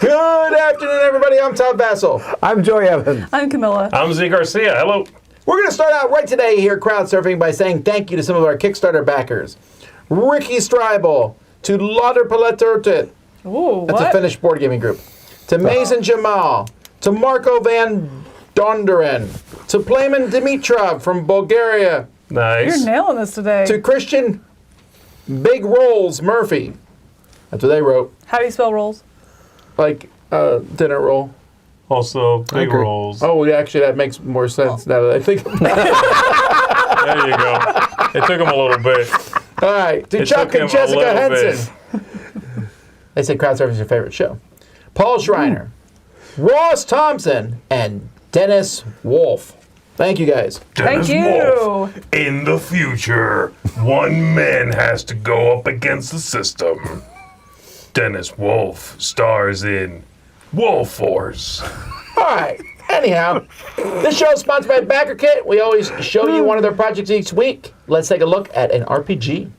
Good afternoon, everybody. I'm Tom Vassell. I'm Joey Evans. I'm Camilla. I'm Z Garcia. Hello. We're going to start out right today here at Crowdsurfing by saying thank you to some of our Kickstarter backers. Ricky Stribel, to Lauder Paleterte. Ooh, That's a Finnish board gaming group. To Mason Jamal. To Marco Van Donderen. To Playman Dimitrov from Bulgaria. Nice. You're nailing this today. To Christian Big Rolls Murphy. That's what they wrote. How do you spell rolls? Like dinner roll. Also, big rolls. Oh, actually, that makes more sense now that I think about it. There you go. It took him a little bit. All right. To Chuck and Jessica Henson. They say Crowdsurfing is your favorite show. Paul Schreiner, Ross Thompson, and Dennis Wolf. Thank you, guys. Dennis Thank you. Wolf. In the future, one man has to go up against the system. Dennis Wolf stars in Wolf Force. All right. Anyhow, this show is sponsored by BackerKit. We always show you one of their projects each week. Let's take a look at an RPG.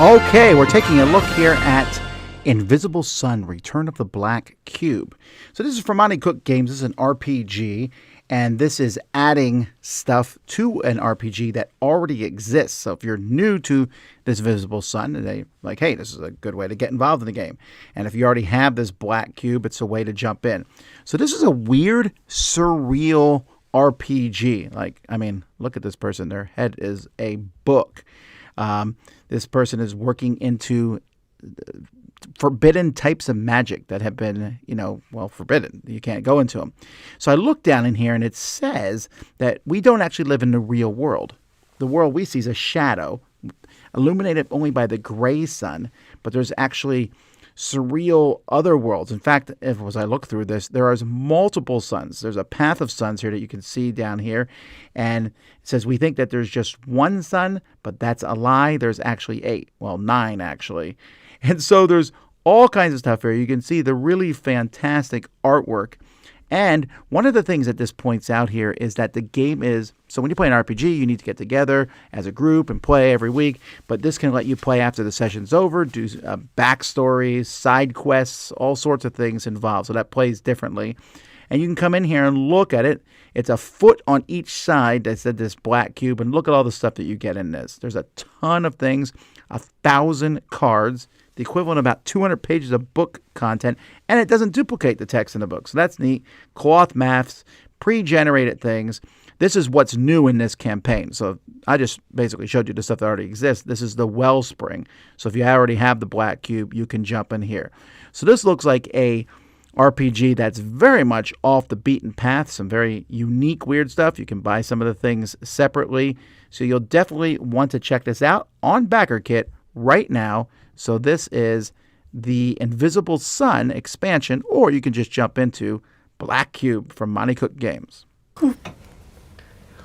Okay, we're taking a look here at Invisible Sun, Return of the Black Cube. So this is from Monte Cook Games. This is an RPG, and this is adding stuff to an RPG that already exists. So if you're new to this Invisible Sun, they like, hey, this is a good way to get involved in the game. And if you already have this black cube, it's a way to jump in. So this is a weird, surreal RPG. Like, I mean, look at this person. Their head is a book. This person is working into forbidden types of magic that have been, forbidden. You can't go into them. So I look down in here and it says that we don't actually live in the real world. The world we see is a shadow, illuminated only by the gray sun, but there's actually surreal other worlds. In fact, as I look through this, there are multiple suns. There's a path of suns here that you can see down here, and it says we think that there's just one sun, but that's a lie. There's actually 8. Well, 9 actually. And so there's all kinds of stuff here. You can see the really fantastic artwork. And one of the things that this points out here is that the game is, so when you play an RPG, you need to get together as a group and play every week. But this can let you play after the session's over, do backstories, side quests, all sorts of things involved. So that plays differently. And you can come in here and look at it. It's a foot on each side that's this black cube. And look at all the stuff that you get in this. There's a ton of things, 1,000 cards, the equivalent of about 200 pages of book content, and it doesn't duplicate the text in the book. So that's neat. Cloth maths, pre-generated things. This is what's new in this campaign. So I just basically showed you the stuff that already exists. This is the Wellspring. So if you already have the black cube, you can jump in here. So this looks like a RPG that's very much off the beaten path, some very unique, weird stuff. You can buy some of the things separately. So you'll definitely want to check this out on BackerKit right now. So this is the Invisible Sun expansion, or you can just jump into Black Cube from Monte Cook Games.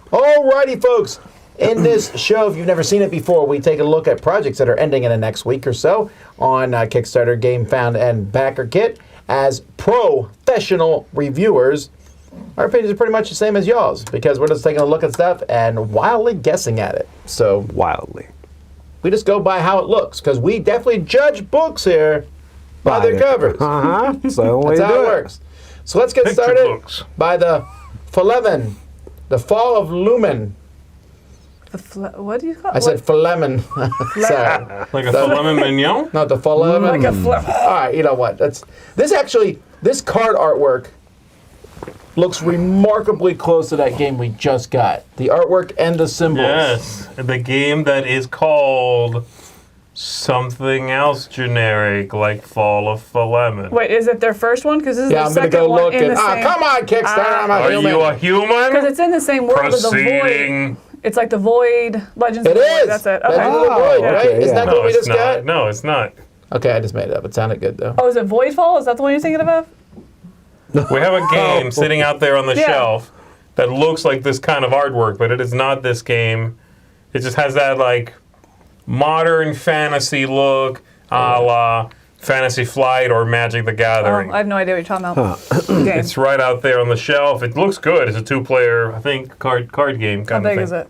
Alrighty, folks. In this show, if you've never seen it before, we take a look at projects that are ending in the next week or so on Kickstarter, GameFound, and BackerKit. As professional reviewers, our opinions are pretty much the same as y'all's, because we're just taking a look at stuff and wildly guessing at it. So Wildly. we just go by how it looks, because we definitely judge books here by their covers. So That's how it works. So let's get Picture started books. by the Fallin, the Fall of Lumen. What do you call it? I said Fallin. Sorry. Like a filet mignon? No, the Fallin. Like a flip. All right, you know what? This card artwork looks remarkably close to that game we just got. The artwork and the symbols. Yes. The game that is called something else generic, like Fall of Philemon. Wait, is it their first one? Because this is Yeah, the I'm going to second go one look. in the And, same... come on, Kickstarter. I'm a Are human. you a human? Because it's in the same world as the Void. Proceeding. It's like the Void, Legends It of the Void. is. That's it. Legends Okay. of the Void, okay, right? Isn't yeah. that No, what we it's just not. got? No, it's not. Okay, I just made it up. It sounded good, though. Oh, is it Voidfall? Is that the one you're thinking about? We have a game sitting out there on the Yeah. shelf that looks like this kind of artwork, but it is not this game. It just has that, like, modern fantasy look, a la Fantasy Flight or Magic the Gathering. Oh, I have no idea what you're talking about. Game. It's right out there on the shelf. It looks good. It's a 2-player, I think, card game How kind of big thing. is it?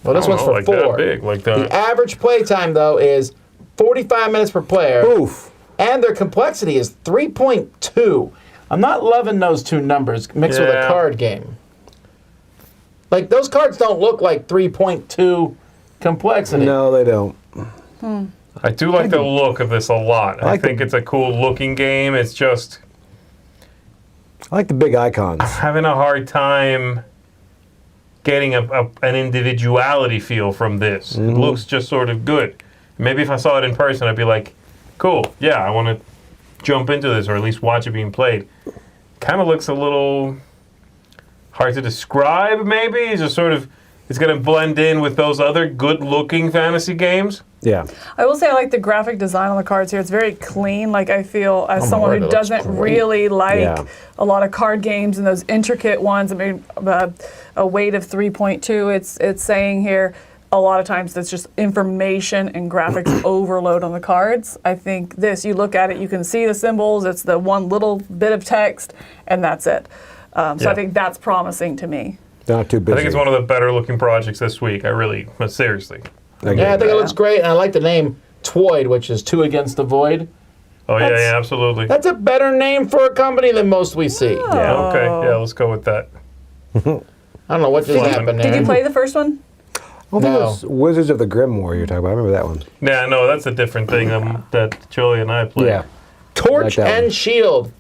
Well, this one's for like 4. That big, like that. The average play time, though, is 45 minutes per player. Oof. And their complexity is 3.2. I'm not loving those two numbers mixed with a Yeah. card game. Like, those cards don't look like 3.2 complexity. No, they don't. I do like the look of this a lot. I like think it's a cool looking game. It's just I like the big icons. having a hard time getting an individuality feel from this. It looks just sort of good. Maybe if I saw it in person, I'd be like, cool, yeah, I want to jump into this or at least watch it being played. Kind of looks a little hard to describe, maybe. It's just sort of, it's going to blend in with those other good-looking fantasy games. Yeah. I will say I like the graphic design on the cards here. It's very clean. Like I feel as Oh, someone Lord, who it looks doesn't great. really like Yeah. a lot of card games and those intricate ones. I mean, a weight of 3.2. It's saying here a lot of times that's just information and graphics overload on the cards. I think this, you look at it, you can see the symbols. It's the one little bit of text, and that's it. So Yeah. I think that's promising to me. They're not too busy. I think it's one of the better looking projects this week. But seriously. Yeah, I think it looks great, and I like the name Twoid, which is 2 against the void. Oh, yeah, That's- yeah, absolutely. That's a better name for a company than most we see. Yeah. Okay, yeah, let's go with that. I don't know what just happened there. Did you play the first one? I don't think it No. was Wizards of the Grimoire you're talking about. I remember that one. Yeah, no, that's a different thing that Joey and I played. Yeah. Torch Like that and one. Shield,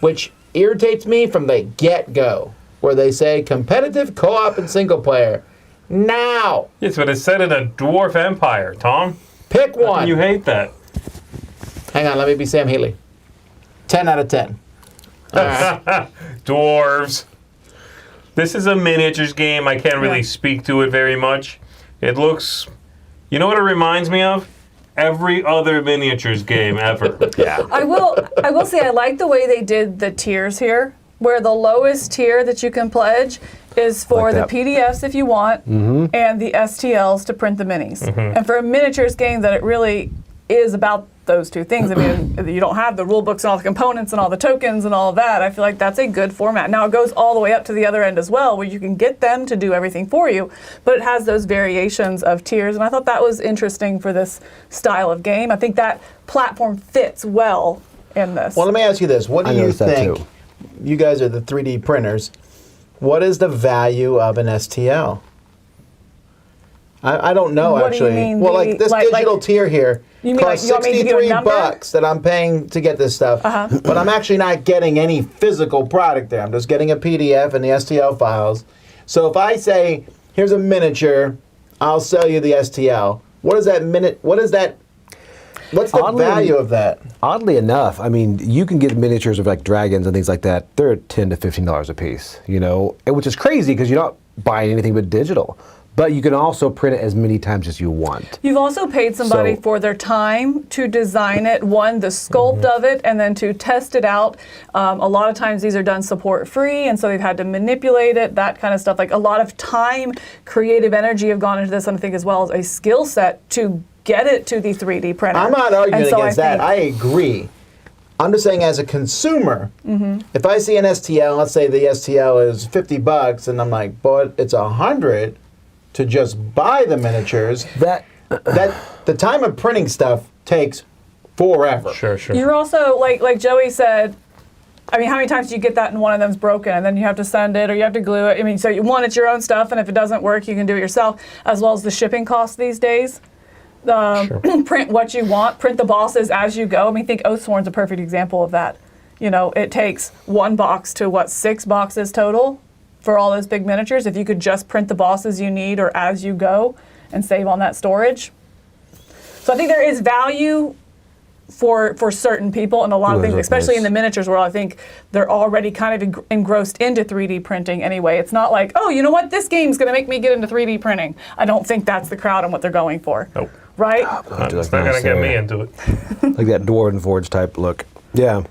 which irritates me from the get-go, where they say competitive, co-op, and single player. Now, Yes, but it's set in a dwarf empire, Tom. pick How one. can you hate that? Hang on, let me be Sam Healy. 10 out of 10. All right. Dwarves. This is a miniatures game. I can't really Yeah. speak to it very much. It looks... You know what it reminds me of? Every other miniatures game ever. Yeah. I will say I like the way they did the tiers here, where the lowest tier that you can pledge is for Like the that. PDFs if you want, and the STLs to print the minis. And for a miniatures game that it really is about those two things. I mean, you don't have the rule books and all the components and all the tokens and all of that. I feel like that's a good format. Now it goes all the way up to the other end as well, where you can get them to do everything for you, but it has those variations of tiers, and I thought that was interesting for this style of game. I think that platform fits well in this. Well, let me ask you this. What do I you noticed that think? too. You guys are the 3D printers. What is the value of an STL? I don't know, What do you actually. mean, Well, like this digital tier here You mean like costs you want me to give you a 63 number? bucks that I'm paying to get this stuff. But I'm actually not getting any physical product there. I'm just getting a PDF and the STL files. So if I say, here's a miniature, I'll sell you the STL. What is that what's the Oddly- value of that? Oddly enough, I mean, you can get miniatures of like dragons and things like that. They're $10 to $15 a piece, you know, and which is crazy because you're not buying anything but digital. But you can also print it as many times as you want. You've also paid somebody So- for their time to design it, one, the sculpt of it, and then to test it out. A lot of times these are done support free, and so they've had to manipulate it, that kind of stuff. Like a lot of time, creative energy have gone into this, and I think as well as a skill set to get it to the 3D printer. I'm not arguing And so against that. I agree. I'm just saying, as a consumer, if I see an STL, let's say the STL is $50, and I'm like, but it's $100 to just buy the miniatures. That The time of printing stuff takes forever. Sure. You're also, like Joey said, I mean, how many times do you get that and one of them's broken and then you have to send it or you have to glue it? I mean, so it's your own stuff, and if it doesn't work, you can do it yourself, as well as the shipping costs these days. Print what you want, print the bosses as you go. I mean, think Oathsworn's a perfect example of that. You know, it takes one box to 6 boxes total for all those big miniatures. If you could just print the bosses you need or as you go and save on that storage. So I think there is value for certain people and a lot of things, especially in the miniatures world. I think they're already kind of engrossed into 3D printing anyway. It's not like, oh, you know what, this game's going to make me get into 3D printing. I don't think that's the crowd and what they're going for. Nope. Right? It's not going to get me into it. like that Dwarven Forge type look. Yeah.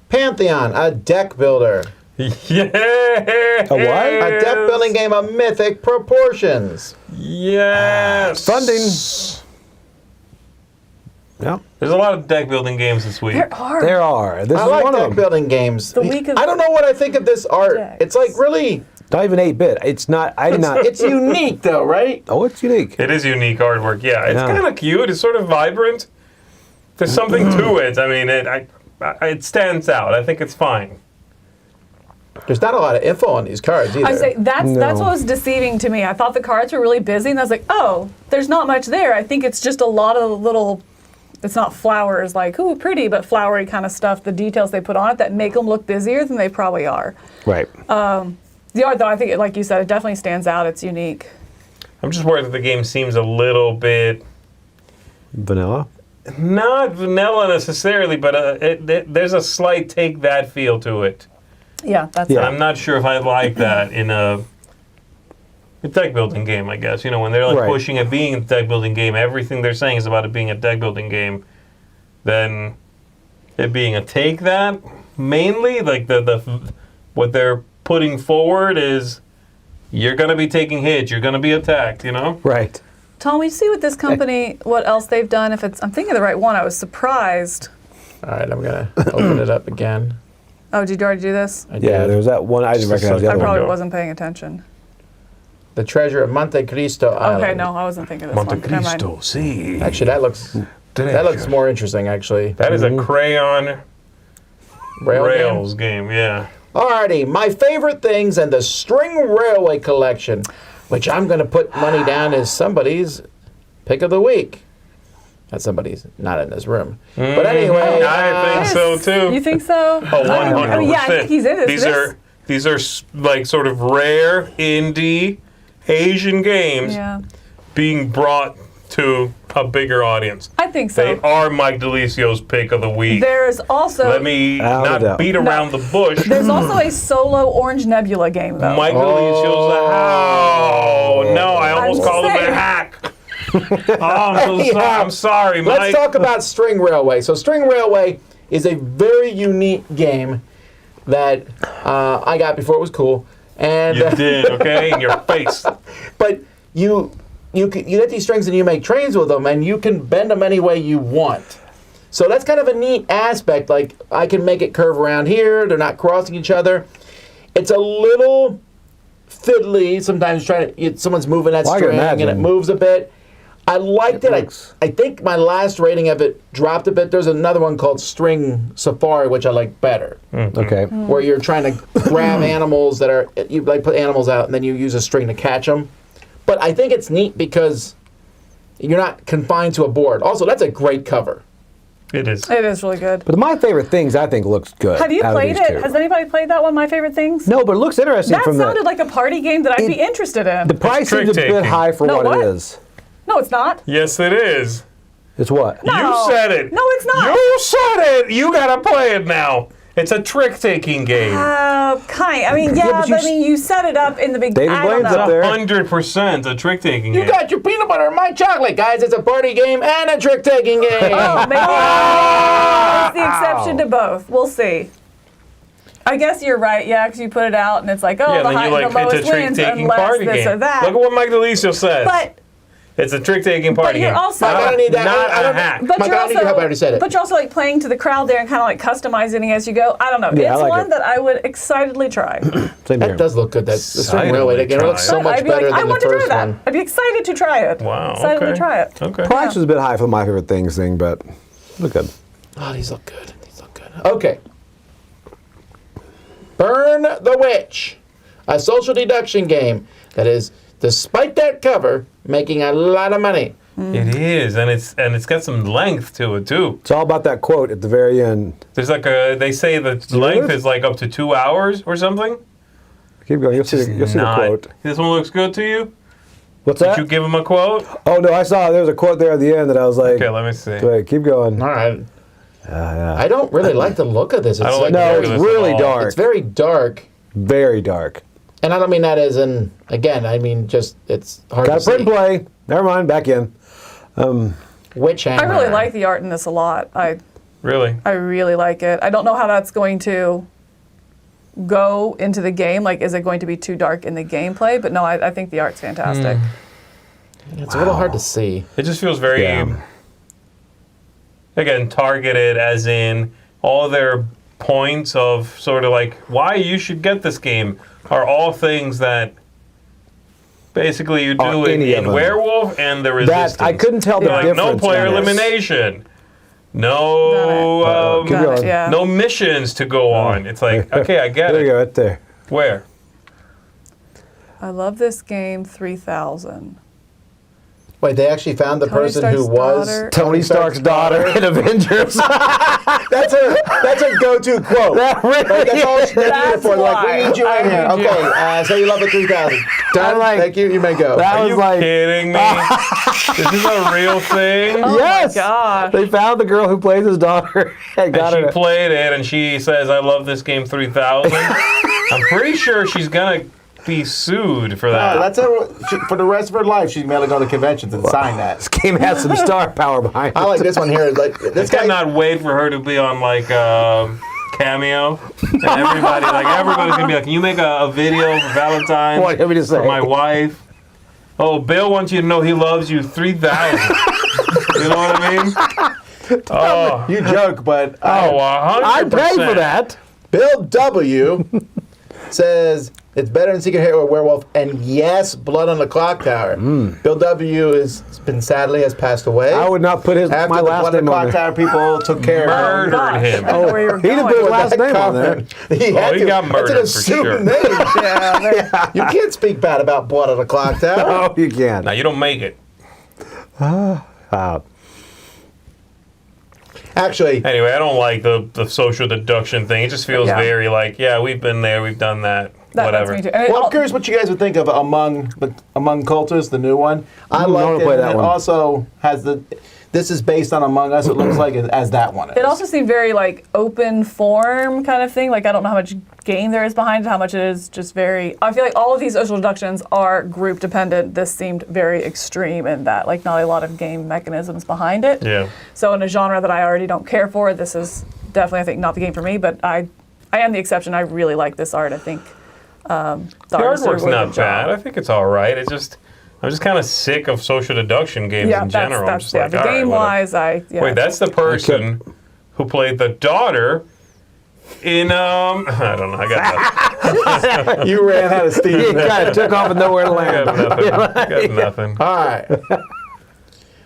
Pantheon, a deck builder. Yeah. A what? A deck building game of mythic proportions. Yes. Funding. Yeah. There's a lot of deck building games this week. There are. There are. This I is like one of deck them. building games. The week of I don't know what I think of this art. decks. It's like really Not even 8-bit. It's not. I did not. It's unique, though, right? Oh, it's unique. It is unique artwork. Yeah, it's Yeah. kind of cute. It's sort of vibrant. There's something to it. I mean, it stands out. I think it's fine. There's not a lot of info on these cards either. I say that's what was deceiving to me. I thought the cards were really busy, and I was like, oh, there's not much there. I think it's just a lot of little. It's not flowers like, ooh, pretty, but flowery kind of stuff, the details they put on it that make them look busier than they probably are. Right. The art, though, I think, like you said, it definitely stands out. It's unique. I'm just worried that the game seems a little bit Vanilla. not vanilla necessarily, but there's a slight take that feel to it. Yeah, that's Yeah. I'm not sure if I like that in a deck building game, I guess. You know, when they're like Right. pushing it being a deck building game, everything they're saying is about it being a deck building game, then it being a take that mainly, like the what they're putting forward is you're gonna be taking hits, you're gonna be attacked, you know? Right. Tom, we see with this company what else they've done. If it's, I'm thinking of the right one. I was surprised. All right, I'm going to open it up again. Oh, did you already do this? I Yeah, did. there was that one. I didn't recognize the I other probably one. wasn't paying attention. The Treasure of Monte Cristo Island. Okay, no, I wasn't thinking of this one. Never mind. see. Actually, that looks more interesting, actually. That is a crayon Rail game? Rails game, yeah. Alrighty, my favorite things and the String Railway collection, which I'm going to put money down as somebody's pick of the week. That somebody's not in this room. But anyway, I think so too. You think so? Oh, 100%. Oh, yeah, I think he's in this. These are like sort of rare indie Asian games Yeah, being brought to a bigger audience. I think They so. are Mike Delicio's pick of the week. There's also Let me Without a not doubt. beat around the bush. there's also a solo Orange Nebula game though. Mike Delicio's a no, I almost I'm called him a saying. hack. I'm sorry, Mike. let's talk about String Railway. So String Railway is a very unique game that I got before it was cool. And You did, okay? In your face. but you get these strings and you make trains with them, and you can bend them any way you want. So that's kind of a neat aspect. Like, I can make it curve around here. They're not crossing each other. It's a little fiddly. Sometimes someone's moving that Well, I can string and it imagine. moves a bit. I liked it. looks- I think my last rating of it dropped a bit. There's another one called String Safari, which I like better, Okay. where you're trying to grab animals that are, you like put animals out and then you use a string to catch them. But I think it's neat because you're not confined to a board. Also, that's a great cover. It is. It is really good. But my favorite things, I think, looks good. Have you out of played these it? two. Has anybody played that one? My favorite things. No, but it looks interesting That from sounded the. like a party game that I'd be interested in. The price seems a bit trick-taking. high for No, what what? it is. No, it's not. Yes, it is. It's what? No. You said it. No, it's not. You said it. You gotta play it now. It's a trick-taking game. Kind. I mean, yeah, but but you you set it up in the big. David I don't Blaine's know. up there. 100% a trick-taking You game. got your peanut butter and my chocolate, guys. It's a party game and a trick-taking game. Oh, maybe it's the exception to both. We'll see. I guess you're right, yeah, because you put it out and it's like, oh, Yeah, the then high you like and the it's a lowest wins trick-taking unless party this game. or that. Look at what Mike Delisio says. But it's a trick-taking party you're game. also- I don't need that. Not I a don't- hack. But Mike, you're I don't need your help. I already said it. But you're also like playing to the crowd there and kind of like customizing as you go. I don't know. Yeah, I It's like one it. that I would excitedly try. Same here. That does look good. That's the String Excitedly Railway again. It looks so try. much I'd be better like, I than the want to try first that. one. I'd be excited to try it. Wow. Excited okay. to try it. Okay. Price was a bit high for my favorite things thing, but look good. Oh, these look good. These look good. Okay. Burn the Witch, a social deduction game that is, despite that cover, making a lot of money. It is, and it's got some length to it too. It's all about that quote at the very end. There's like they say the length is like up to 2 hours or something. Keep going. You'll see the quote. This one looks good to you? What's Did that? you give him a quote? Oh no, I saw there was a quote there at the end that I was like, Okay, let me see. wait, keep going. All right. Yeah. I don't really like the look of this. It's I don't like No, the look it's of this at really all. dark. It's very dark. Very dark. And I don't mean that as in, again, I mean just, it's hard Got to to print see. and play. Never mind, back in. Witch I Hammer. really like the art in this a lot. I Really? really like it. I don't know how that's going to go into the game. Like, is it going to be too dark in the gameplay? But no, I think the art's fantastic. It's a little hard to see. It just feels very, Yeah. again, targeted as in all their points of sort of like why you should get this game are all things that basically you do any of in them. Werewolf and the Resistance. I couldn't tell the like difference. no player in this. elimination. No, Keep going. Yeah. no missions to go on. It's like, okay, I get There you it. go, right there. Where? I love this game 3000. Wait, they actually found the Tony person who Stark's was daughter. Tony Stark's daughter in Avengers. That's a go-to quote. That really Like, that's all she needed That's for. Like, why. we need you in I here. need you. Okay, so you love it 3000. Done. like- Thank you. You may go. That Are was you like, kidding me? This is a real thing? Oh yes. my gosh. They found the girl who plays his daughter and got And her. she played it, and she says, I love this game 3000. I'm pretty sure she's going to be sued for that. That's for the rest of her life. She's going to go to conventions and sign that. This game has some star power behind it. I like this one here. Like this I guy. cannot wait for her to be on like Cameo, and everybody's gonna be like, "Can you make a video for Valentine's What do you want me to say? for my wife?" Oh, Bill wants you to know he loves you 3000. You know what I mean? Oh, You joke, but 100%. I'd pay for that. Bill W says it's better than Secret Hero or Werewolf, and yes, Blood on the Clock Tower. Bill W has passed away. I would not put After my the last Blood on name the on Clock there. Tower people took care of him. Murdered him. I know where you were He didn't going. put his last That name on there. comment. He had he to. got murdered That's for an assumed sure. name. Yeah, You can't speak bad about Blood on the Clock Tower. Oh, you can. Now you don't make it. Actually, Anyway, I don't like the social deduction thing. It just feels Yeah. very like, yeah, we've been there, we've done that, that's whatever. me too. And well, I'm curious what you guys would think of Among Cultists, the new one. I like wanna it. play And that it one. also has the. This is based on Among Us. It looks like as that one is. It also seemed very like open form kind of thing. Like I don't know how much game there is behind it, how much it is just very. I feel like all of these social deductions are group dependent. This seemed very extreme in that, like not a lot of game mechanisms behind it. Yeah. So in a genre that I already don't care for, this is definitely I think not the game for me. But I am the exception. I really like this art. I think the The artists did a artwork's really not good job. bad. I think it's all right. I'm just kind of sick of social deduction games Yeah, in general. I'm that's just yeah. like, The all right, game whatever. wise, Wait, that's the person who played the daughter in I don't know. I got nothing. You ran out of steam. He kind of took off and nowhere to I got land. nothing. I got nothing. All right.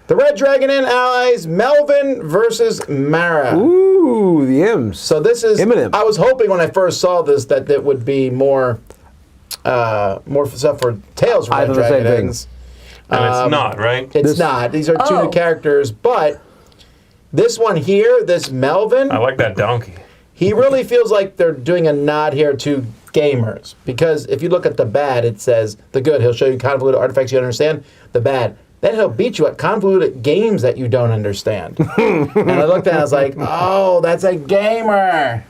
The Red Dragon Inn allies Melvyn versus Marah. Ooh, the M's. So this is. Eminem. I was hoping when I first saw this that it would be more stuff for Tales from I Red thought the same Dragon thing. Inns. And it's not, right? It's not. These are two Oh. new characters, but this one here, this Melvyn, I like that donkey. he really feels like they're doing a nod here to gamers. Because if you look at the bad, it says the good, he'll show you convoluted artifacts you don't understand. The bad, then he'll beat you at convoluted games that you don't understand. And I looked at it, I was like, oh, that's a gamer.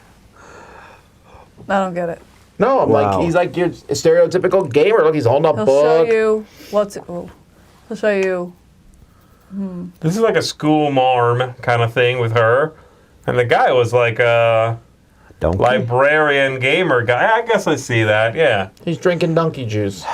I don't get it. No, I'm Wow. like, he's like your stereotypical gamer. Look, he's holding a He'll book. show you what's. Oh, he'll show you. This is like a school marm kind of thing with her. And the guy was like a Donkey. librarian gamer guy. I guess I see that, yeah. He's drinking donkey juice.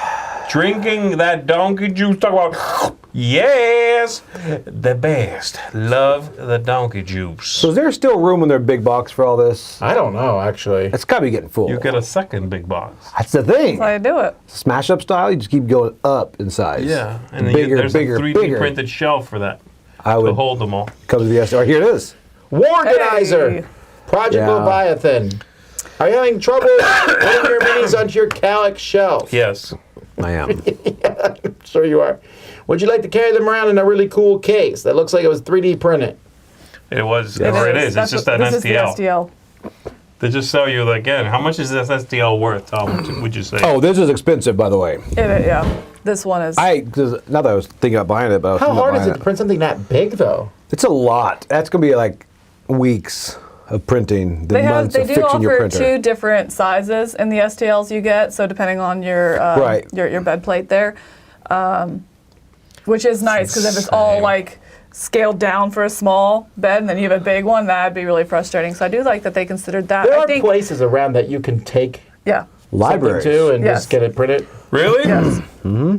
Drinking that donkey juice. Talk about, yes, the best. Love the donkey juice. So is there still room in their big box for all this? I don't know, actually. It's got to be getting full. You get a second big box. That's the thing. That's how you do it. Smash up style, you just keep going up in size. Yeah, and then bigger, there's bigger, a 3D bigger. printed shelf for that I to would hold them all. come to the SR. Here it is. War-Ganizer, Hey. Project Yeah. Leviathan. Are you having trouble putting your minis onto your Calyx shelf? Yes. I am. Sure you are. Would you like to carry them around in a really cool case that looks like it was 3D printed? It was, or it is. It's That's just what- an this STL. Is the STL. They just sell you, again, how much is this STL worth, Tom, would you say? Oh, this is expensive, by the way. Yeah. This one is. Cause not that I was thinking about buying it, but I was How thinking about hard is buying it to print something that big, though? It's a lot. That's gonna be like weeks of printing. The They months do of fixing your offer printer. 2 different sizes in the STLs you get. So depending on your Right. your bed plate there, which is nice because if it's all insane. like scaled down for a small bed and then you have a big one, that'd be really frustrating. So I do like that they considered that. There I are think places around that you can take yeah. Libraries. something to and Yes. just get it printed. Really? Yes.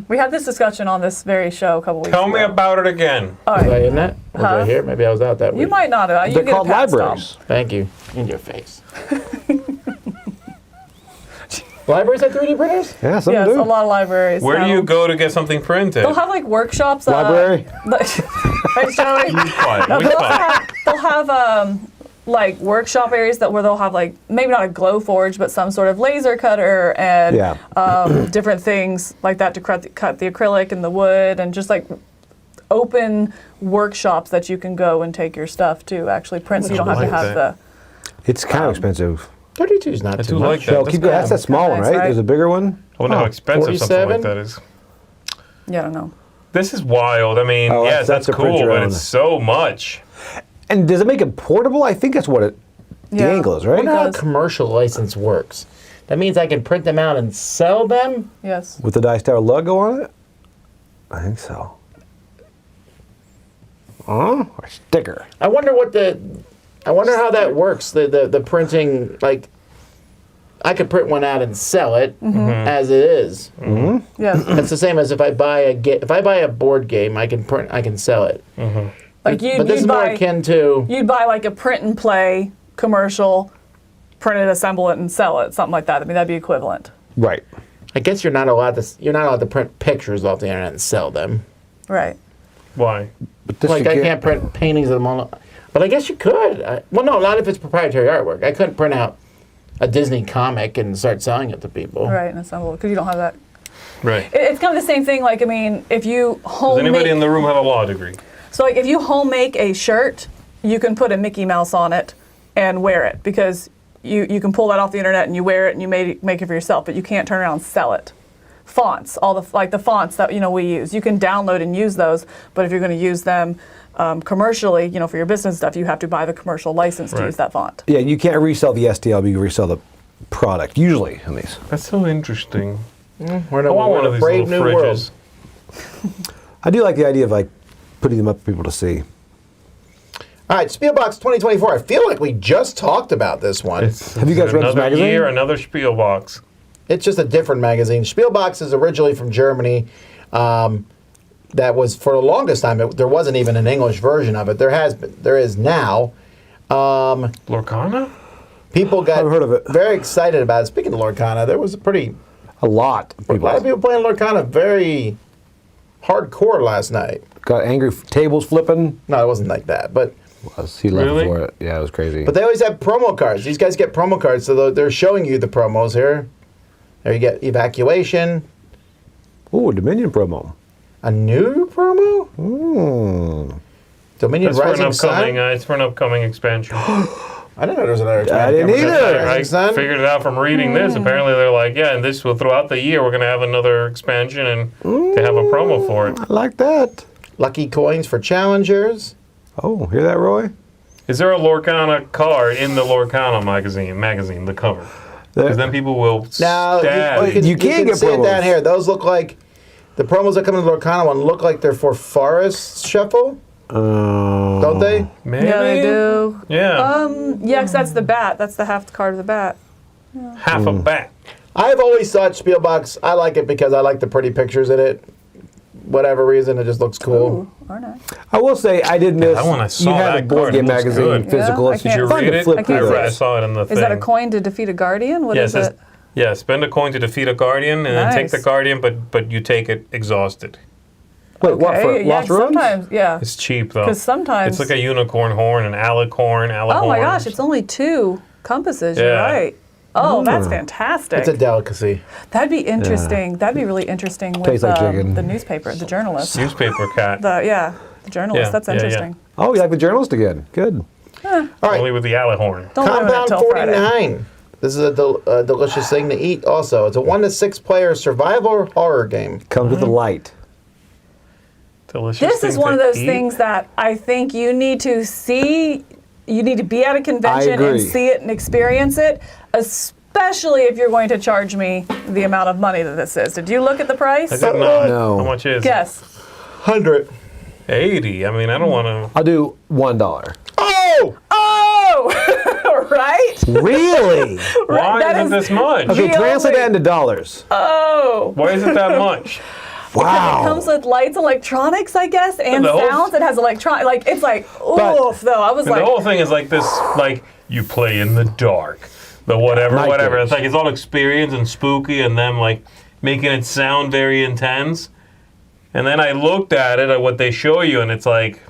We had this discussion on this very show a couple weeks Tell ago. me about it again. All Was I right. in that? Was I here? Maybe I was out that week. You might not have. You They're get a called pass, Tom. libraries. Thank you. In your face. Libraries have 3D printers? Yeah, some Yes, do. a lot of libraries. Where do have you them. go to get something printed? They'll have like workshops. Library? Thanks, Joey. Quiet, No, be quiet. they'll have like workshop areas where they'll have like maybe not a glow forge, but some sort of laser cutter and different things like that to cut the acrylic and the wood, and just like open workshops that you can go and take your stuff to actually print, so you don't have to like have that. It's kind of expensive. 32 is not I too do much. like that. So keep going. That's that small one, Nice, right? right? There's a bigger one. I wonder how expensive something 47? like that is. Yeah, I don't know. This is wild. I mean, Oh, yes, that's that's to print cool, your but own. it's so much. And does it make it portable? I think that's what the Yeah. angle is, I right? wonder how a does. commercial license works. That means I can print them out and sell them? Yes. With the Dice Tower logo on it? I think so. Or sticker. I wonder how that works. The printing, like, I could print one out and sell it as it is. Yes. That's the same as if I buy a board game, I can sell it. Like But this is more akin to you'd buy like a print and play commercial, print it, assemble it, and sell it, something like that. I mean, that'd be equivalent. Right. I guess you're not allowed to print pictures off the internet and sell them. Right. Why? But this Like you I get- can't print paintings of them all. But I guess you could. Well, no, not if it's proprietary artwork. I couldn't print out a Disney comic and start selling it to people. Right, and assemble because you don't have that. Right. It's kind of the same thing. Like, I mean, if you Does anybody in homemade, the room have a law degree? so like if you home make a shirt, you can put a Mickey Mouse on it and wear it, because you can pull that off the internet and you wear it and you make it for yourself, but you can't turn around and sell it. Fonts, all the fonts that we use, you can download and use those, but if you're going to use them commercially, for your business stuff, you have to buy the commercial license to Right. use that font. Yeah, you can't resell the STL, but you can resell the product, usually, at least. That's so interesting. We're in I want one a of these brave little new world. fridges. I do like the idea of like putting them up for people to see. All right, Spielbox 2024. I feel like we just talked about this one. Have you guys read this another magazine? year, another Spielbox. It's just a different magazine. Spielbox is originally from Germany. That was for the longest time. There wasn't even an English version of it. There is now. Lorcana? People got I've heard of it. very excited about it. Speaking of Lorcana, there was A lot of a people lot of people playing Lorcana very hardcore last night. got angry, tables flipping. No, it wasn't like that, but He left Really? for it. Yeah, it was crazy. they always have promo cards. These guys get promo cards, so they're showing you the promos here. There you get Evacuation, Ooh, Dominion promo. a new promo, Dominion That's for an Rising upcoming. Sun. It's for an upcoming expansion. I didn't know there was another expansion. I didn't coming. either. I Rising Sun. figured it out from reading this. Apparently, they're like, yeah, and this will throughout the year we're going to have another expansion, and they have a promo for it. I like that. Lucky coins for challengers. Oh, hear that, Roy? Is there a Lorcana card in the Lorcana magazine, the cover? Because then people will Now stab. You can get see it promos. down here. Those look like the promos that come in the Lorcana one look like they're for Forest Shuffle, don't they? Maybe? Yeah, they do. Yeah. Yeah, 'cause that's the bat. That's the half card of the bat. Half a bat. I've always thought Spielbox. I like it because I like the pretty pictures in it. Whatever reason, it just looks cool. Ooh, aren't I? I will say I did miss. that one I saw you had that a board card. game It looks magazine good. physical. Yeah, It's I can't- Did you fun read to it? flip I through can't those. read I saw it in the Is thing. that a coin to defeat a guardian? What is it? Yeah, spend a coin to defeat a guardian, and then take the Nice. guardian, but you take it exhausted. Wait, what for? Okay, yeah, Lost Ruins? sometimes, yeah. It's cheap though. 'Cause sometimes- it's like a unicorn horn, an alicorn, Oh my gosh, it's only 2 compasses. You're Yeah. right. Oh, that's fantastic. It's a delicacy. That'd be interesting. That'd be really interesting with Tastes like chicken. the newspaper, the journalist. newspaper cat. The journalist. Yeah, That's yeah, yeah. interesting. Oh, you like the journalist again? Good. All right, Only with the alihorn. Don't ruin it Compound till Friday. 49. This is a delicious thing to eat. Also, it's a 1 to 6 player survival horror game. Comes with the light. Delicious. This thing is one to of those eat. things that I think you need to see. You need to be at a convention and agree. see it and experience it, especially if you're going to charge me the amount of money that this is. Did you look at the price? I did not. No. How much is it? Guess. 100. 80. I mean, I don't want to. I'll do $1. Oh! Oh, right? Really? Why that is it is- this much? Okay, Gee, translate only- that into dollars. Oh. Why is it that much? Wow. It comes with lights, electronics, I guess, and The whole- sounds. It has electronic. It's like, But- oof, though. I was And like, the whole thing is like this, like, you play in the dark. the whatever. Nightmares. It's like it's all experience and spooky, and them like making it sound very intense. And then I looked at it, at what they show you, and it's like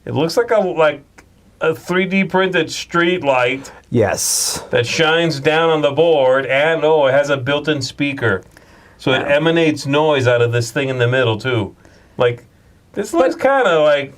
it looks like a 3D printed street light Yes. that shines down on the board, and it has a built-in speaker, so it emanates noise out of this thing in the middle too. Like this looks kind of like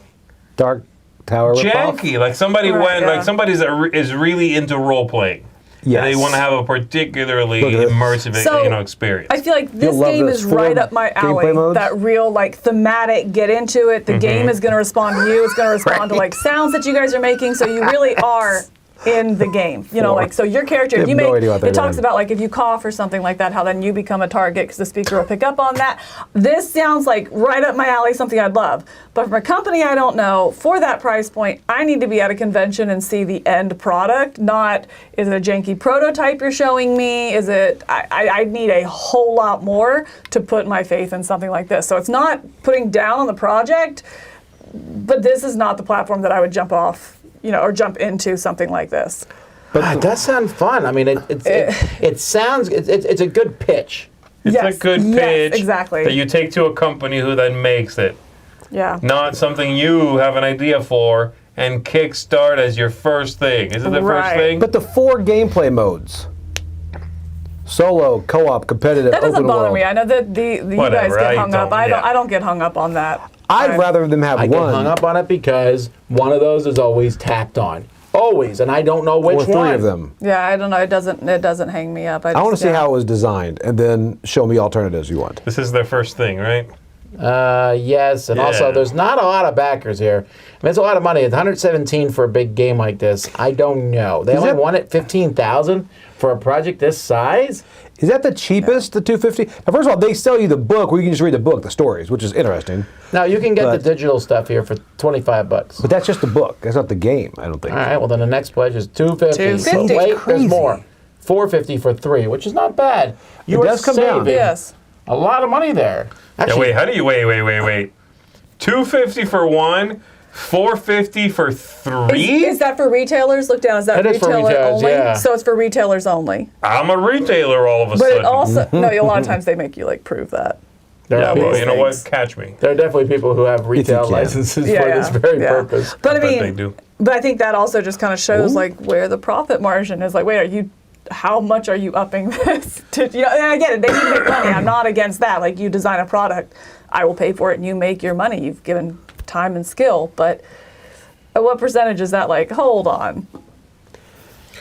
Dark Tower ripoff. janky. Like somebody Right, like somebody is really into role playing. Yes. And they want to have a particularly Look at this. immersive, So, experience. I feel like this You'll love game this is right four up my gameplay alley. modes. That real like thematic, get into it. The game is going to respond to you. It's going to respond to like sounds that you guys are making. So you really are in the game. You know, like so your character. They If have you no make idea what they're it talks doing. about like if you cough or something like that, how then you become a target because the speaker will pick up on that. This sounds like right up my alley. Something I'd love. But from a company I don't know, for that price point, I need to be at a convention and see the end product. Not is it a janky prototype you're showing me? Is it? I need a whole lot more to put my faith in something like this. So it's not putting down on the project, but this is not the platform that I would jump off, or jump into something like this. But it does sound fun. I mean, it sounds it's a good pitch. It's Yes, a good yes, pitch exactly. that you take to a company who then makes it, Yeah. not something you have an idea for and kickstart as your first thing. Is it the Right. first thing? But the 4 gameplay modes. Solo, co-op, competitive, That doesn't open bother world. me. I know that you guys Whatever, get I hung up. don't- I yeah. don't get hung up on that. I'd rather them have I get one hung up on it because one of those is always tacked on. Always, and I don't know which or 3 one. of them. Yeah, I don't know. It doesn't hang me up. I want to see how it was designed, and then show me alternatives you want. This is their first thing, right? Yes, and also Yeah. there's not a lot of backers here. I mean, it's a lot of money. It's 117 for a big game like this. I don't know. They only that- won it 15,000 for a project this size. Is that the cheapest, the 250? Now, first of all, they sell you the book where you can just read the book, the stories, which is interesting. Now you can get But- the digital stuff here for $25. But that's just the book. That's not the game, I don't think. All right, well then the next pledge is $250. $250. But wait, Crazy. there's more. $450 for 3, which is not bad. You It are does come down. saving Yes. a lot of money there. Yeah, Actually, wait, how do you wait. 250 for 1, 450 for 3? Is that for retailers? Look down. Is that It is for retailer retailers, only? yeah. So it's for retailers only. I'm a retailer all of a But sudden. it also no. A lot of times they make you like prove that. there yeah, are well, people- you know what? things. Catch me. there are definitely people who have retail can. licenses Yeah, for yeah, this very yeah. purpose. But I bet mean, they do. But I think that also just kind of shows like where the profit margin is. Like, wait, how much are you upping this? And I get it. They need to make money. I'm not against that. Like, you design a product, I will pay for it, and you make your money. You've given time and skill. But at what percentage is that? Like, hold on.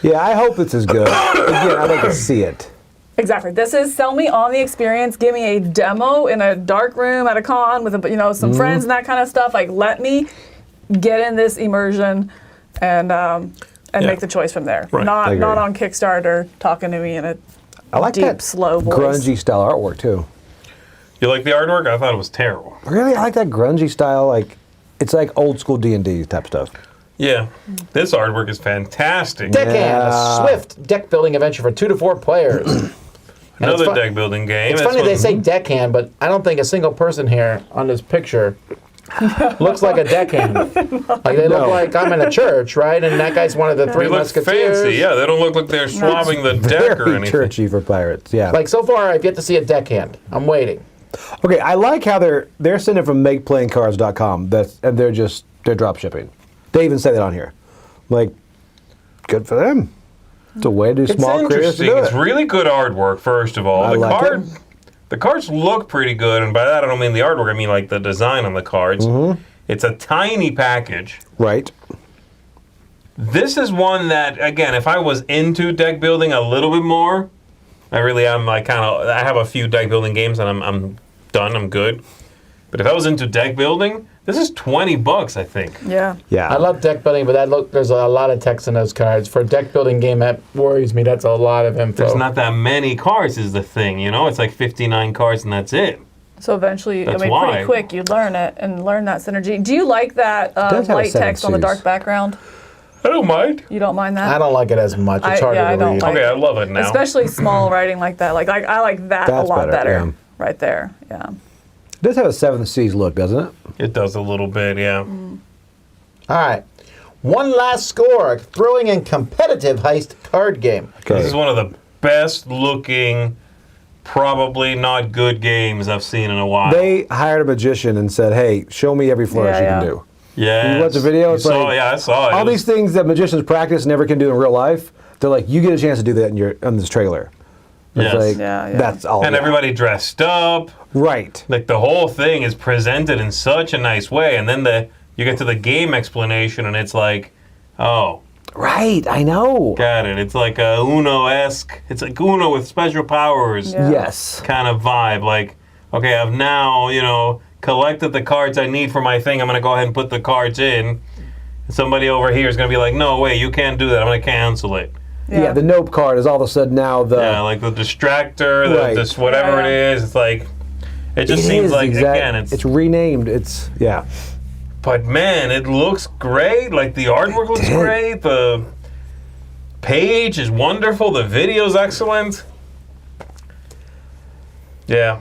Yeah, I hope it's as good. Again, I'd like to see it. Exactly. This is sell me on the experience. Give me a demo in a dark room at a con with some friends and that kind of stuff. Like, let me get in this immersion and make the choice from there. Right. I agree. Not on Kickstarter talking to me in a I like deep, that slow voice. grungy style artwork, too. You like the artwork? I thought it was terrible. Really? I like that grungy style. It's like old school D&D type stuff. Yeah, this artwork is fantastic. DeckHand, Yeah. a swift deck building adventure for 2 to 4 players. And Another it's deck building game. It's That's funny what- they say deckhand, but I don't think a single person here on this picture looks like a deckhand. Like they look No. like I'm in a church, right? And that guy's one of the 3 They look musketeers. fancy. Yeah, they don't look like they're swabbing the deck or Very anything. churchy for pirates, yeah. Like so far, I've yet to see a deckhand. I'm waiting. Okay, I like how they're sending from makeplayingcards.com. And they're drop shipping. They even say that on here. Like, good for them. It's a way to do It's small creators to interesting. do It's it. really good artwork, first of all. I like it. The cards look pretty good, and by that I don't mean the artwork, I mean like the design on the cards. Mm-hmm. It's a tiny package. Right. This is one that, again, if I was into deck building a little bit more, I really am I have a few deck building games and I'm done, I'm good. But if I was into deck building, this is $20, I think. Yeah. Yeah. I love deck building, but there's a lot of text in those cards. For a deck building game, that worries me. That's a lot of info. There's not that many cards is the thing, It's like 59 cards and that's it. So eventually, That's pretty why. quick, you learn it and learn that synergy. Do you like that does have a light text on the 7 dark Cs. background? I don't mind. You don't mind that? I don't like it as much. It's harder I to don't read. like Okay, I love it now. Especially small writing like that. Like I like that That's a lot better, better. yeah. Right there. Yeah. It does have a 7 Seas look, doesn't it? It does a little bit, yeah. All right. One Last Score, a thrilling and competitive heist card game. Okay. This is one of the best looking, probably not good games I've seen in a while. They hired a magician and said, "Hey, show me every flourish Yeah, you yeah. can do." yeah. You watch the video, it's like I saw it. all It was- these things that magicians practice never can do in real life. They're like, you get a chance to do that in this trailer. It's Yes. like Yeah, yeah. that's all. and everybody dressed up. right. Like the whole thing is presented in such a nice way, and then you get to the game explanation, and it's like, oh, Right, I know. got it. It's like a Uno-esque. It's like Uno with special powers Yeah. Yes. kind of vibe. Like, okay, I've now collected the cards I need for my thing. I'm gonna go ahead and put the cards in. Somebody over here is gonna be like, no, wait, you can't do that. I'm gonna cancel it. Yeah. The nope card is all of a sudden now the. Yeah, like the distractor, Right. this whatever Yeah. it is. It's like, it just It seems is like exact- again, it's renamed. It's yeah. But man, it looks great. Like the artwork looks did. great. The page is wonderful. The video's excellent. Yeah.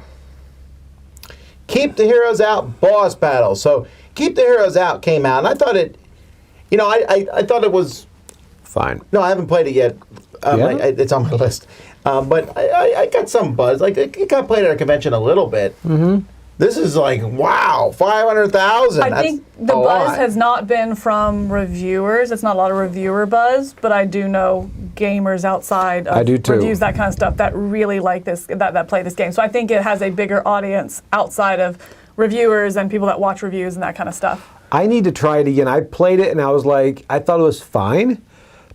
Keep the Heroes Out boss battle. So Keep the Heroes Out came out, and I thought it, I thought it was, Fine. no, I haven't played it yet. Yeah? It's on my list. But I got some buzz. Like, it got played at a convention a little bit. Mm-hmm. This is like, wow, 500,000. I think the buzz has not been from reviewers. It's not a lot of reviewer buzz, but I do know gamers outside of I do too. reviews, that kind of stuff, that really like this, that play this game. So I think it has a bigger audience outside of reviewers and people that watch reviews and that kind of stuff. I need to try it again. I played it and I was like, I thought it was fine,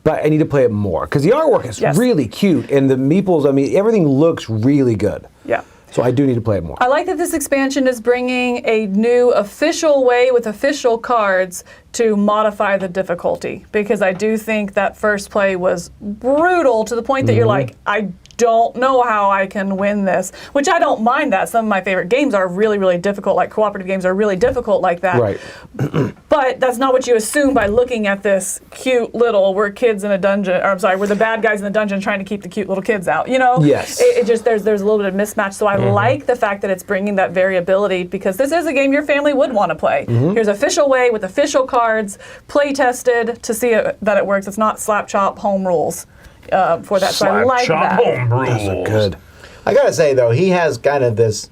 but I need to play it more because the artwork is Yes. really cute and the meeples. I mean, everything looks really good. Yeah. So I do need to play it more. I like that this expansion is bringing a new official way with official cards to modify the difficulty, because I do think that first play was brutal to the point that you're like, I don't know how I can win this, which I don't mind that. Some of my favorite games are really, really difficult, like cooperative games are really difficult like that. Right. But that's not what you assume by looking at this cute little, we're kids in a dungeon, or I'm sorry, we're the bad guys in the dungeon trying to keep the cute little kids out, Yes. It just, there's a little bit of mismatch. So I like the fact that it's bringing that variability, because this is a game your family would want to play. Here's official way with official cards, play tested to see that it works. It's not slap chop home rules for that. So I like Chop that. home rules. Those are good. I gotta say though, he has kind of this,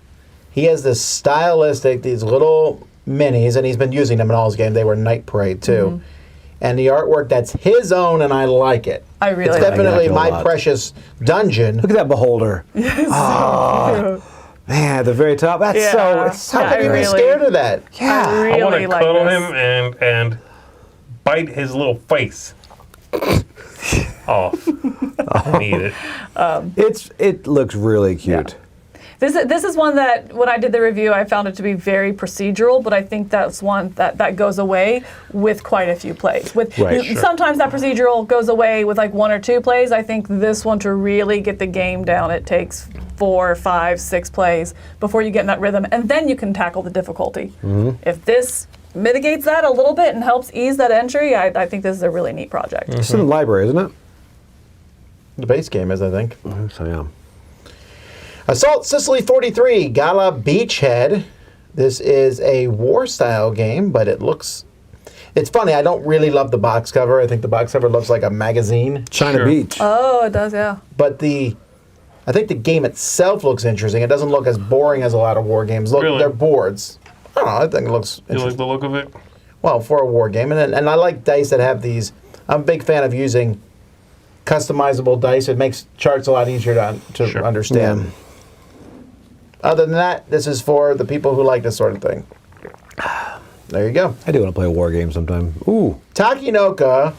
stylistic, these little minis, and he's been using them in all his games. They were Night Parade too. And the artwork, that's his own, and I like it. I really it's like definitely that a my lot. precious dungeon. Look at that beholder. Man, at the very top. That's Yeah. it's so How I can you be really- scared of that? yeah. I I really want to like cuddle this. him and bite his little face off. I need it. It looks really cute. This is one that when I did the review, I found it to be very procedural, but I think that's one that goes away with quite a few plays. Right, sure. Sometimes that procedural goes away with like 1 or 2 plays. I think this one, to really get the game down, it takes 4, 5, 6 plays before you get in that rhythm, and then you can tackle the difficulty. If this mitigates that a little bit and helps ease that entry, I think this is a really neat project. It's in the library, isn't it? The base game is, I think. I think so, yeah. Assault Sicily 43, Gala Beachhead. This is a war-style game, but it's funny, I don't really love the box cover. I think the box cover looks like a magazine. China Sure. Beach. Oh, it does, yeah. But I think the game itself looks interesting. It doesn't look as boring as a lot of war games. Look, Really? they're boards. I don't know, I think it looks You like interesting. the look of it? Well, for a war game. And I like dice that have these. I'm a big fan of using customizable dice. It makes charts a lot easier to Sure. understand. Yeah. Other than that, this is for the people who like this sort of thing. There you go. I do want to play a war game sometime. Ooh. Takenoko,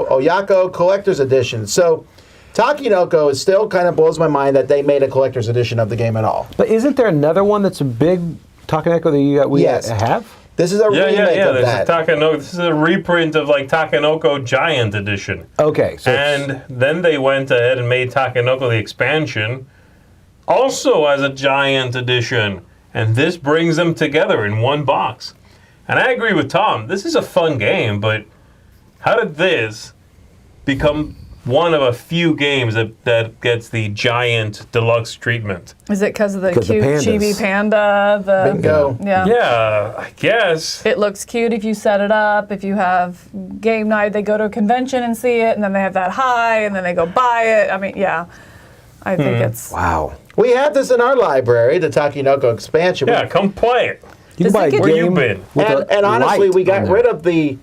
Oyako Collector's Edition. So, Takenoko, it still kind of blows my mind that they made a collector's edition of the game at all. But isn't there another one that's a big Takenoko that we Yes. have? This is a Yeah, remake of There's that. a Takenoko. This is a reprint of like Takenoko Giant Edition. Okay. So And then they went ahead and made Takenoko the expansion, also as a Giant Edition. And this brings them together in one box. And I agree with Tom. This is a fun game, but how did this become one of a few games that gets the giant deluxe treatment. Is it because of the 'Cause the cute pandas. chibi panda? Bingo. Yeah. Yeah, I guess. It looks cute if you set it up. If you have game night, they go to a convention and see it, and then they have that high, and then they go buy it. I mean, yeah. I think it's... Wow. We have this in our library, the Takenoko expansion. Yeah, come play it. You can Does buy it a get- Where you game been? with a And honestly, light we got on rid there. of the...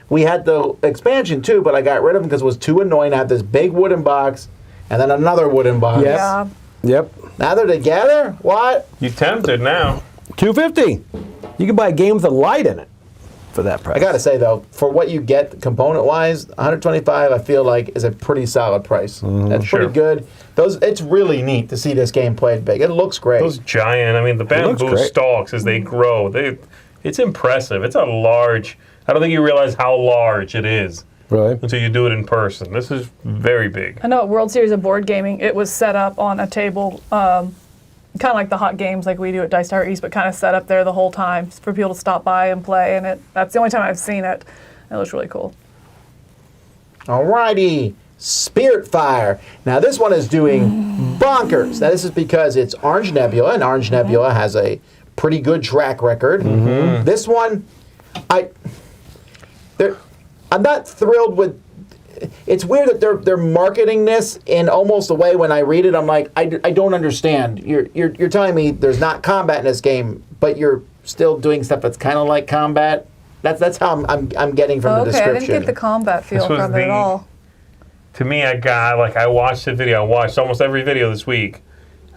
We had the expansion too, but I got rid of them because it was too annoying to have this big wooden box and then another wooden box. Yes. Yeah. Yep. Now they're together? What? You tempted now. $250. You can buy a game with a light in it for that price. I gotta say though, for what you get component-wise, 125 I feel like is a pretty solid price. That's Sure. pretty good. It's really neat to see this game played big. It looks great. Those giant, I mean, the looks bamboo great. stalks as they grow, it's impressive. It's a large, I don't think you realize how large it is Really? until you do it in person. This is very big. I know at World Series of Board Gaming, it was set up on a table, kind of like the hot games like we do at Dice Tower East, but kind of set up there the whole time for people to stop by and play. And that's the only time I've seen it. It looks really cool. Alrighty, Spirit Fire. Now this one is doing bonkers. Now this is because it's Orange Nebula, and Orange Nebula has a pretty good track record. This one, I'm not thrilled with. It's weird that they're marketing this in almost a way when I read it, I'm like, I don't understand. You're telling me there's not combat in this game, but you're still doing stuff that's kind of like combat. That's how I'm getting from the Okay, I description. didn't get the combat feel This was from it at the- all. To me, I watched the video. I watched almost every video this week.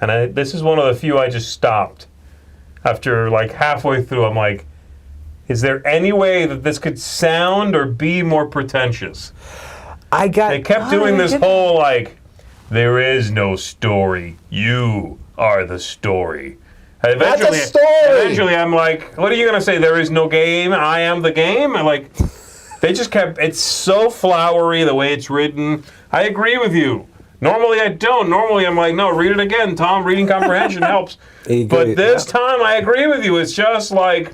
And this is one of the few I just stopped. After like halfway through, I'm like, is there any way that this could sound or be more pretentious? They kept doing this whole like, there is no story. You are the story. And That's a eventually, story! eventually, I'm like, what are you gonna say? There is no game. I am the game. And like, they just kept. It's so flowery the way it's written. I agree with you. Normally I don't. Normally I'm like, no, read it again, Tom. Reading comprehension helps. But this time I agree with you. It's just like,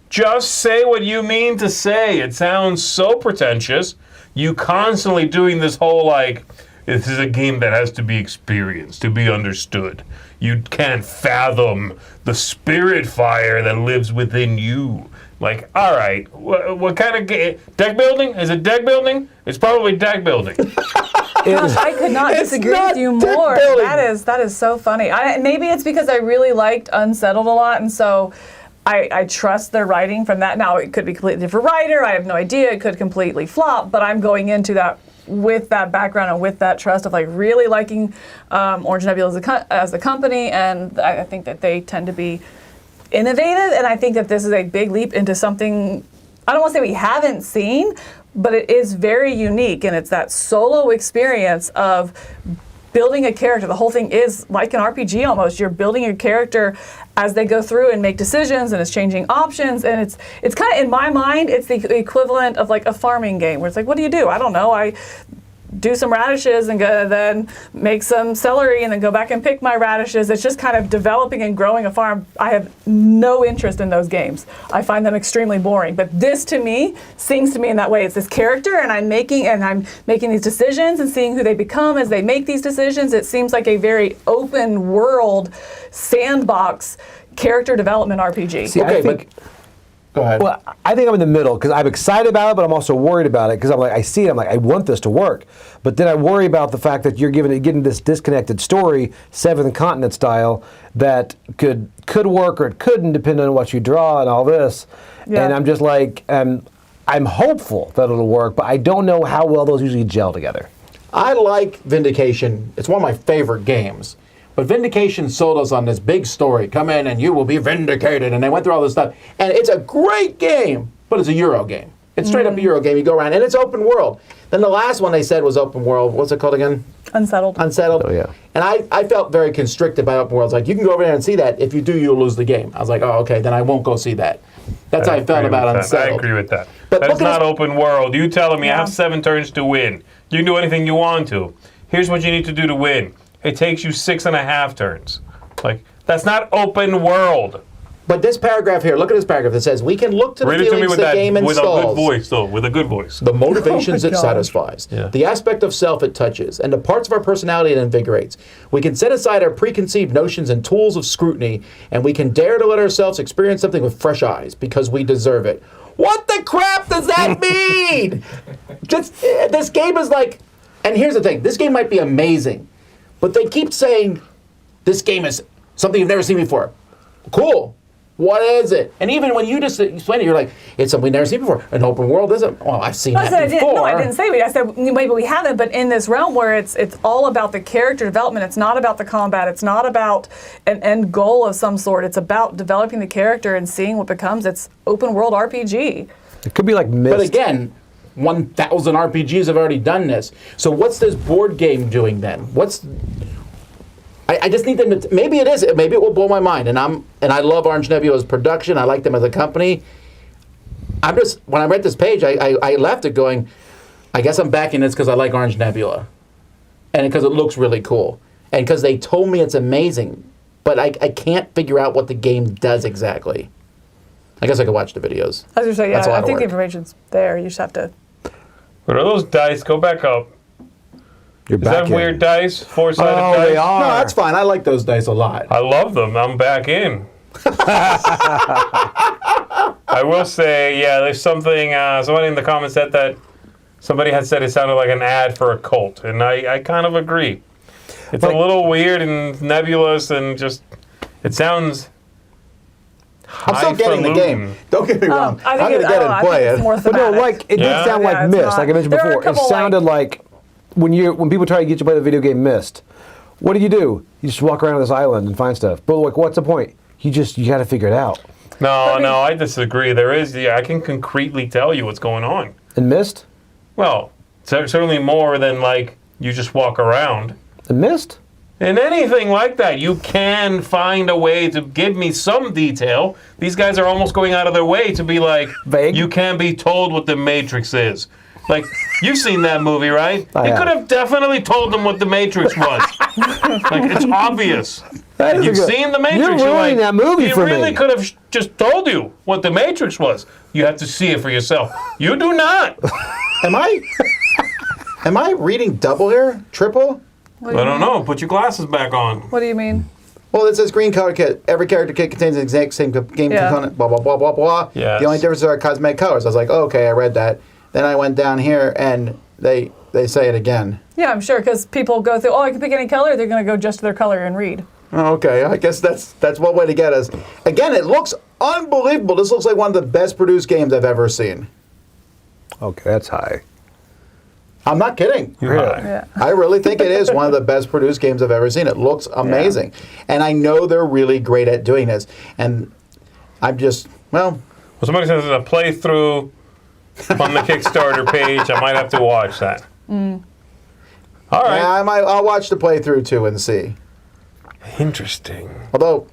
just say what you mean to say. It sounds so pretentious. You constantly doing this whole like, this is a game that has to be experienced, to be understood. You can't fathom the spirit fire that lives within you. Like, all right, what kind of game? Deck building? Is it deck building? It's probably deck building. Gosh, I could not It's disagree not with you deck more. building. That is so funny. Maybe it's because I really liked Unsettled a lot, and so I trust their writing from that. Now, it could be a completely different writer. I have no idea. It could completely flop, but I'm going into that with that background and with that trust of like really liking Orange Nebula as a company, and I think that they tend to be innovative, and I think that this is a big leap into something, I don't want to say we haven't seen, but it is very unique, and it's that solo experience of building a character. The whole thing is like an RPG almost. You're building your character as they go through and make decisions, and it's changing options, and it's kind of, in my mind, it's the equivalent of like a farming game where it's like, what do you do? I don't know. I do some radishes and then make some celery and then go back and pick my radishes. It's just kind of developing and growing a farm. I have no interest in those games. I find them extremely boring. But this, to me, sings to me in that way. It's this character, and I'm making these decisions and seeing who they become as they make these decisions. It seems like a very open world sandbox character development RPG. See, Okay, I think, Go ahead. well, I think I'm in the middle because I'm excited about it, but I'm also worried about it because I'm like, I see it, I'm like, I want this to work, but then I worry about the fact that you're getting this disconnected story, Seventh Continent style, that could work or it couldn't, depending on what you draw and all this. Yeah. And I'm just like, I'm hopeful that it'll work, but I don't know how well those usually gel together. I like Vindication. It's one of my favorite games. But Vindication sold us on this big story. Come in and you will be vindicated. And they went through all this stuff. And it's a great game, but it's a Euro game. It's straight up a Euro game. You go around, and it's open world. Then the last one they said was open world. What's it called again? Unsettled. Unsettled. Oh, yeah. And I felt very constricted by open worlds. Like, you can go over there and see that. If you do, you'll lose the game. I was like, oh, okay, then I won't go see that. That's how I felt agree about with that. Unsettled. I agree with that. But That's look at not this- open world. You telling me I Yeah. have 7 turns to win. You can do anything you want to. Here's what you need to do to win. It takes you 6.5 turns. Like, that's not open world. But this paragraph here, look at this paragraph that says, we can look to the Read it to me feelings with the that, game with a good installs, voice, though. With a good voice. the motivations Oh it my gosh. satisfies, Yeah. the aspect of self it touches, and the parts of our personality it invigorates. We can set aside our preconceived notions and tools of scrutiny, and we can dare to let ourselves experience something with fresh eyes, because we deserve it. What the crap does that mean? This game is like, and here's the thing, this game might be amazing, but they keep saying, this game is something you've never seen before. Cool. What is it? And even when you just explain it, you're like, it's something we've never seen before. An open world isn't. Well, I've seen I that said, before. no, I didn't say we. I said maybe we haven't, but in this realm where it's all about the character development. It's not about the combat. It's not about an end goal of some sort. It's about developing the character and seeing what becomes its open world RPG. It could be like Myst. But again, 1,000 RPGs have already done this. So what's this board game doing then? I just need them to. Maybe it is. Maybe it will blow my mind. And I love Orange Nebula's production. I like them as a company. I'm just, when I read this page, I left it going, I guess I'm backing this because I like Orange Nebula, and because it looks really cool, and because they told me it's amazing, but I can't figure out what the game does exactly. I guess I could watch the videos. I was gonna say, That's a lot I of think the work. information's there. You just have to. What are those dice? Go back up. You're Is that back in. weird dice? Four-sided Oh, dice? they are. No, that's fine. I like those dice a lot. I love them. I'm back in. I will say, yeah, there's something, somebody in the comments said that somebody had said it sounded like an ad for a cult, and I kind of agree. It's a little weird and nebulous and just, it sounds I'm still getting the game. Don't get me wrong. I'm going to get it and play it. More But no, thematic. like it Yeah? did sound Yeah, like it's Myst, not. like I mentioned There are a before. It couple, sounded like when people try to get you to play the video game Myst. What do? You just walk around this island and find stuff. But like, what's the point? You got to figure it out. No, I disagree. There is, I can concretely tell you what's going on. And Myst? Well, certainly more than like you just walk around. And Myst? In anything like that, you can find a way to give me some detail. These guys are almost going out of their way to be like, Vague? you can be told what the Matrix is. Like, you've seen that movie, right? I He have. could have definitely told them what the Matrix was. Like, it's obvious. That is You've a good- seen the Matrix. You're You're ruining like, that movie he for really me. could have just told you what the Matrix was. You have to see it for yourself. You do not. Am I reading double here? Triple? What do you I don't mean? know. Put your glasses back on. What do you mean? Well, it says green color kit. Every character kit contains the exact same game Yeah. component, blah, blah, blah, blah, blah. Yes. The only difference are cosmetic colors. I was like, oh, okay, I read that. Then I went down here, and they say it again. Yeah, I'm sure, because people go through, I can pick any color. They're going to go just to their color and read. Oh, okay, I guess that's one way to get us. Again, it looks unbelievable. This looks like one of the best produced games I've ever seen. Okay, that's high. I'm not kidding. You're high. Yeah. I really think it is one of the best produced games I've ever seen. It looks amazing. And I know they're really great at doing this. And I'm just, well, Well, somebody says there's a playthrough on the Kickstarter page. I might have to watch that. All right. yeah, I'll watch the playthrough too and see. Interesting. Although,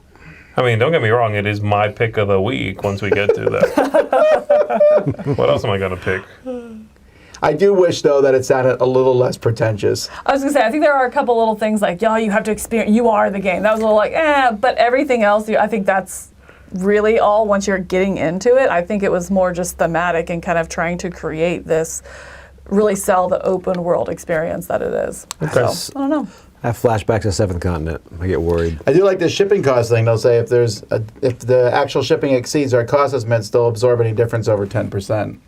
I mean, don't get me wrong. It is my pick of the week once we get to that. What else am I going to pick? I do wish, though, that it sounded a little less pretentious. I was going to say, I think there are a couple little things like, you have to experience, you are the game. That was a little like, but everything else, I think that's really all once you're getting into it. I think it was more just thematic and kind of trying to create this, really sell the open world experience that it is. So, I don't know. I have flashbacks to Seventh Continent. I get worried. I do like the shipping cost thing. They'll say if the actual shipping exceeds our cost estimate, they'll absorb any difference over 10%.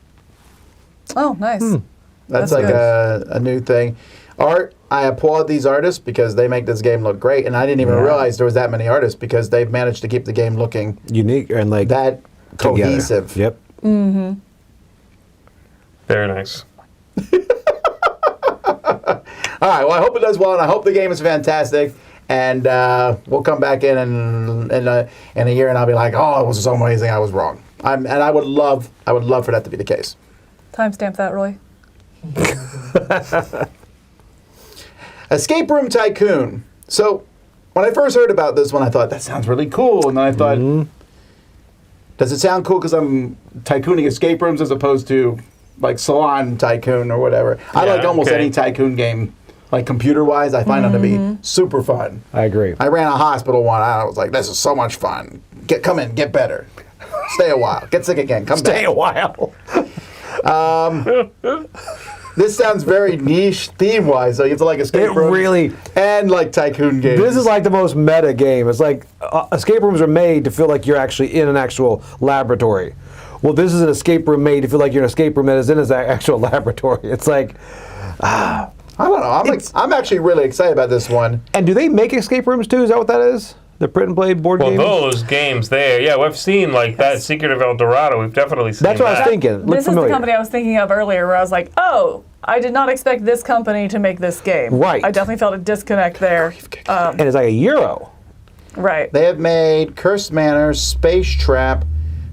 Oh, nice. That's That's like good. a new thing. Art, I applaud these artists because they make this game look great, and I didn't even realize there was that many artists because they've managed to keep the game looking Unique and like that together. cohesive. Yep. Very nice. All right, well, I hope it does well, and I hope the game is fantastic. And we'll come back in a year, and I'll be like, "Oh, it was so amazing. I was wrong." And I would love for that to be the case. Timestamp that, Roy. Escape Room Tycoon. So, when I first heard about this one, I thought that sounds really cool, and then I thought, does it sound cool because I'm tycooning escape rooms as opposed to like Salon Tycoon or whatever? I Yeah, like almost okay. any tycoon game. Like computer-wise, I find them to be super fun. I agree. I ran a hospital one. I was like, this is so much fun. come in, get better. Stay a while. Get sick again. Come back. Stay a while. This sounds very niche theme-wise. So it's like escape It rooms really- and like Tycoon games. This is like the most meta game. It's like escape rooms are made to feel like you're actually in an actual laboratory. Well, this is an escape room made to feel like you're in an escape room that is in an actual laboratory. It's like, I don't know. I'm actually really excited about this one. and do they make escape rooms too? Is that what that is? The print and play board Well, games? those games there, yeah, we've seen like that Secret of El Dorado. We've definitely seen That's what I was that. thinking. Look This familiar. is the company I was thinking of earlier, where I was like, oh, I did not expect this company to make this game. Right. I definitely felt a disconnect there. And it's like €1. Right. They have made Cursed Manor, Space Trap,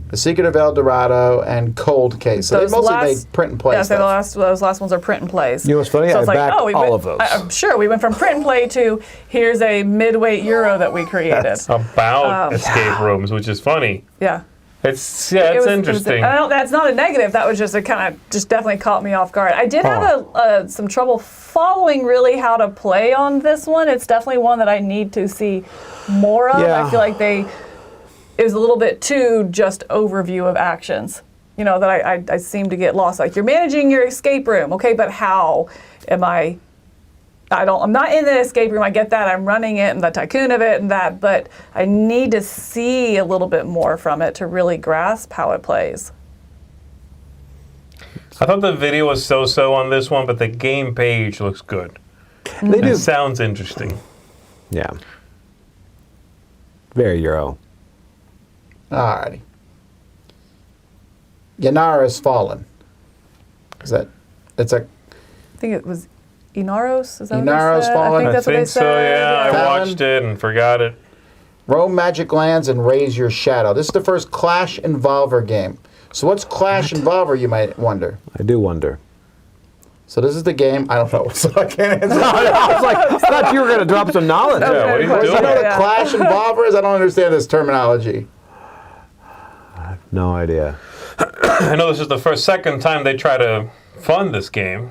The Secret of El Dorado, and Cold Case. So Those they mostly last- made print and play Yeah, so stuff. those last ones are print and plays. You know what's funny? So I it's like, backed oh, we all went, of those. I'm sure we went from print and play to here's a midweight Euro that we created. About escape rooms, which is funny. Yeah. It's It was- interesting. I don't, that's not a negative. That was just a kind of just definitely caught me off guard. I did have some trouble following really how to play on this one. It's definitely one that I need to see more of. Yeah. I feel like it was a little bit too just overview of actions. You know, that I seem to get lost. Like, you're managing your escape room, okay, but how am I'm not in the escape room, I get that, I'm running it and the tycoon of it and that, but I need to see a little bit more from it to really grasp how it plays. I thought the video was so-so on this one, but the game page looks good. They It do. sounds interesting. Yeah. Very Euro. Alrighty. Ynaros Fallin. It's a I think it was Ynaros, is that Ynaros what they said? Fallin. I think that's what they think so, said. yeah. I Fallin. watched it and forgot it. roam magic lands and raise your shadow. This is the first Clash Involver game. So what's Clash Involver, you might wonder? I do wonder. So this is the game. I don't know, so I can't answer. I was like, I thought you were going to drop some knowledge. Yeah, what are you Very doing? I know what Yeah. Clash Involver is. I don't understand this terminology. No idea. I know this is the second time they try to fund this game.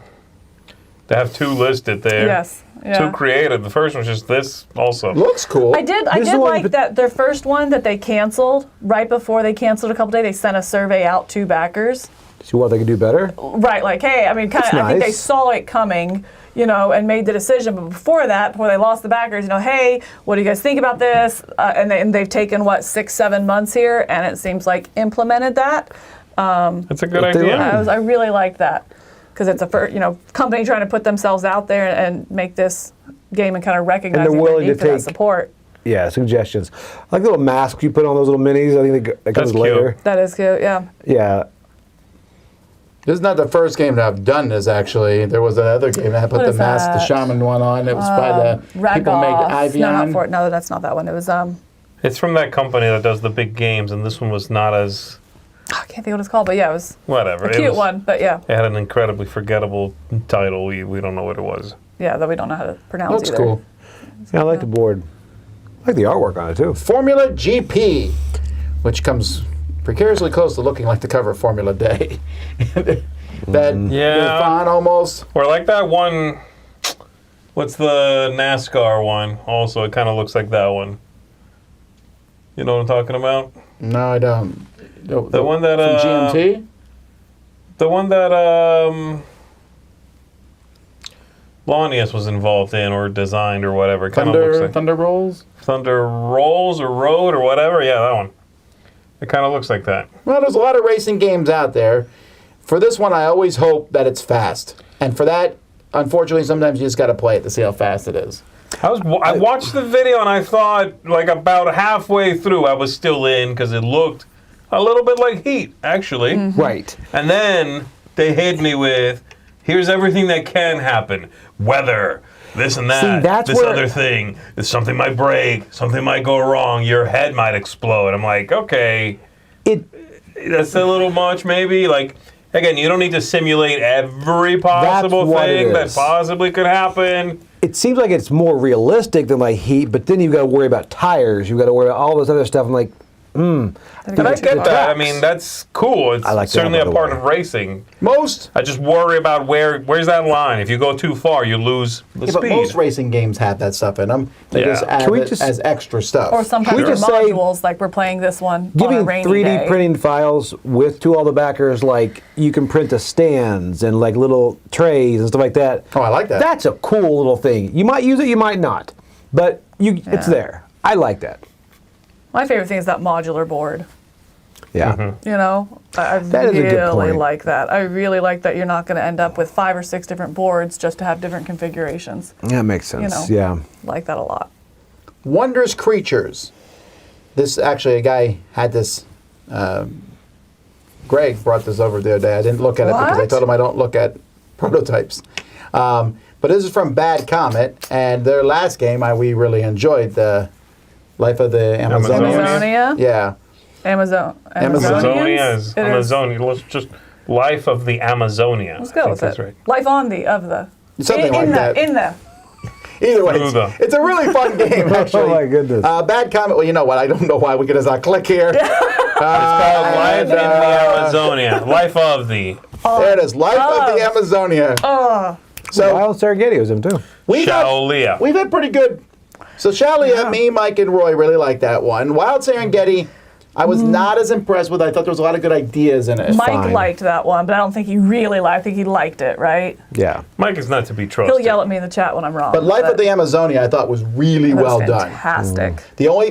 They have two listed there. Yes. Yeah. Two created. The first one's just this also. Looks cool. I did This is the one like that their first one that they canceled right before they canceled a couple days. They sent a survey out to backers. See what they could do better? Right, like, hey, I mean, kind of. That's I think they nice. saw it coming, you know, and made the decision. But before that, before they lost the backers, you know, hey, what do you guys think about this? And they've taken what 6-7 months here, and it seems like implemented that. That's a good What they idea. learned. I really like that because it's a company trying to put themselves out there and make this game and kind of recognizing their willing need to for that take- support. Yeah, suggestions. I like the little masks you put on those little minis. I think that comes That's cute. later. That is cute, yeah. Yeah. This is not the first game that I've done this, actually. There was another game that I put What the is mask, the that? shaman one on. It was by the people who make Ivy No, on. no, that's not that one. It was It's from that company that does the big games, and this one was not as I can't think what it's called, but yeah, it was whatever. a It cute was- one. But yeah, It had an incredibly forgettable title. We don't know what it was. yeah, that we don't know how to pronounce Looks either. cool. Yeah, I like the board. I like the artwork on it, too. FormulaGP, which comes precariously close to looking like the cover of Formula Day. That Yeah. font almost. Or like that one. What's the NASCAR one? Also, it kind of looks like that one. You know what I'm talking about? No, I don't. The one that from GMT. the one that Lanius was involved in or designed or whatever. It kind of looks like Thunder Rolls. Thunder Rolls or Road or whatever. Yeah, that one. It kind of looks like that. Well, there's a lot of racing games out there. For this one, I always hope that it's fast, and for that, unfortunately, sometimes you just got to play it to see how fast it is. I watched the video and I thought, like about halfway through, I was still in because it looked a little bit like Heat, actually. Right. And then they hit me with, here's everything that can happen. Weather, this and that, See, that's this where- other thing. Something might break, something might go wrong, your head might explode. I'm like, okay, that's a little much maybe. Like, again, you don't need to simulate every possible what it thing that is. possibly could happen. It seems like it's more realistic than like Heat, but then you've got to worry about tires. You've got to worry about all this other stuff. I'm like, Mm. And I get that. I mean, that's cool. It's I like that, certainly by a the part way. of racing. Most, I just worry about where's that line. If you go too far, you lose the yeah, but speed. most racing games have that stuff in them. They Yeah. just add Can we it just- as extra stuff. Or sometimes we they're just say- modules, like we're playing this one on a Giving rainy 3D day. printing files to all the backers, like you can print the stands and like little trays and stuff like that. Oh, I like that. That's a cool little thing. You might use it, you might not, but it's there. I like that. My favorite thing is that modular board. Yeah. You know, I That is a good really point. like that. I really like that you're not going to end up with 5 or 6 different boards just to have different configurations. That makes sense. You know. Yeah. Like that a lot. Wondrous Creatures. This actually, a guy had this. Greg brought this over the other day. I didn't look at it because I What? told him I don't look at prototypes. But this is from Bad Comet, and their last game we really enjoyed, the Life of the Amazonia. Amazonia? Yeah. Amazonia Amazonia is Amazonia. Let's just Life of the Amazonia. Let's I go think with that's it. right. Life on the of the. Something in like the, that. In the. Either way, Through the- it's a really fun game, actually. Oh, my goodness. Bad Comet, well, you know what? I don't know why we could just not click here. It's called Life in the Amazonia. Life of the There it is. Life of the Amazonia. So Wild Serengeti was him too. we've Shaolia. had pretty good. So Shaolia, me, Mike, and Roy really liked that one. Wild Serengeti, I was not as impressed with. I thought there was a lot of good ideas in it. Mike fine. liked that one, but I don't think he really liked. I think he liked it, right? Yeah. Mike is not to be trusted. He'll yell at me in the chat when I'm wrong. But Life of the Amazonia, I thought was really that was well done. fantastic.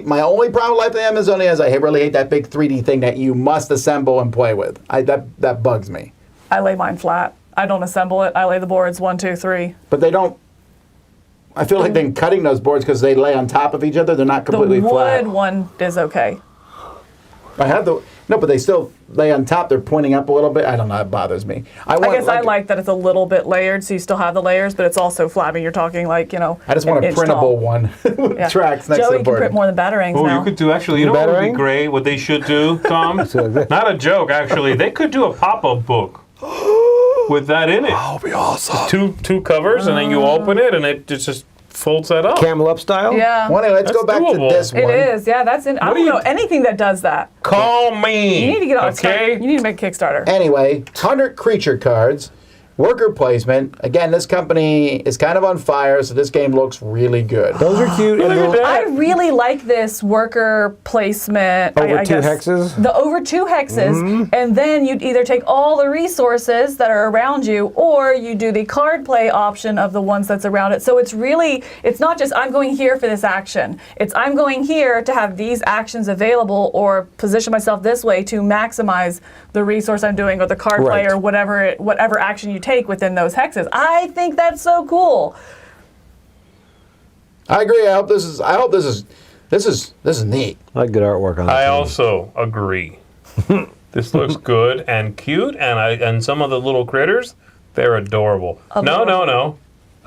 My only problem with Life of the Amazonia is I really hate that big 3D thing that you must assemble and play with. That bugs me. I lay mine flat. I don't assemble it. I lay the boards 1, 2, 3. But they don't. I feel like they're cutting those boards because they lay on top of each other. They're not The completely wood flat. one is okay. No, but they still lay on top. They're pointing up a little bit. I don't know. It bothers me. I guess I like that it's a little bit layered, so you still have the layers, but it's also flat. I mean, you're talking like, you know, I just want an a inch printable tall. one with Yeah. tracks next Joey to the can board. print more than batarangs Oh, now. you could do actually. You know what would be Battering? great? What they should do, Tom? Not a joke, actually. They could do a pop-up book with that in it. That would be awesome. Two covers, and then you open it, and it just folds that up. Camel up style? Yeah. Well, anyway, let's go That's back doable. to this one. It is. Yeah, that's in. I What don't do you- know anything that does that. Call me. You need to get on okay? You need to make a Kickstarter. Anyway, 100 creature cards, worker placement. Again, this company is kind of on fire, so this game looks really good. Those are cute. and Look at little- that. I really like this worker placement. Over I two guess. hexes? The over 2 hexes, Mm-hmm. and then you'd either take all the resources that are around you, or you do the card play option of the ones that's around it. So it's not just I'm going here for this action. It's I'm going here to have these actions available, or position myself this way to maximize the resource I'm doing, or the card play, Right. or whatever action you take within those hexes. I think that's so cool. I agree. I hope this is neat. I like good artwork on that. I thing. also agree. This looks good and cute, and some of the little critters, they're adorable. No.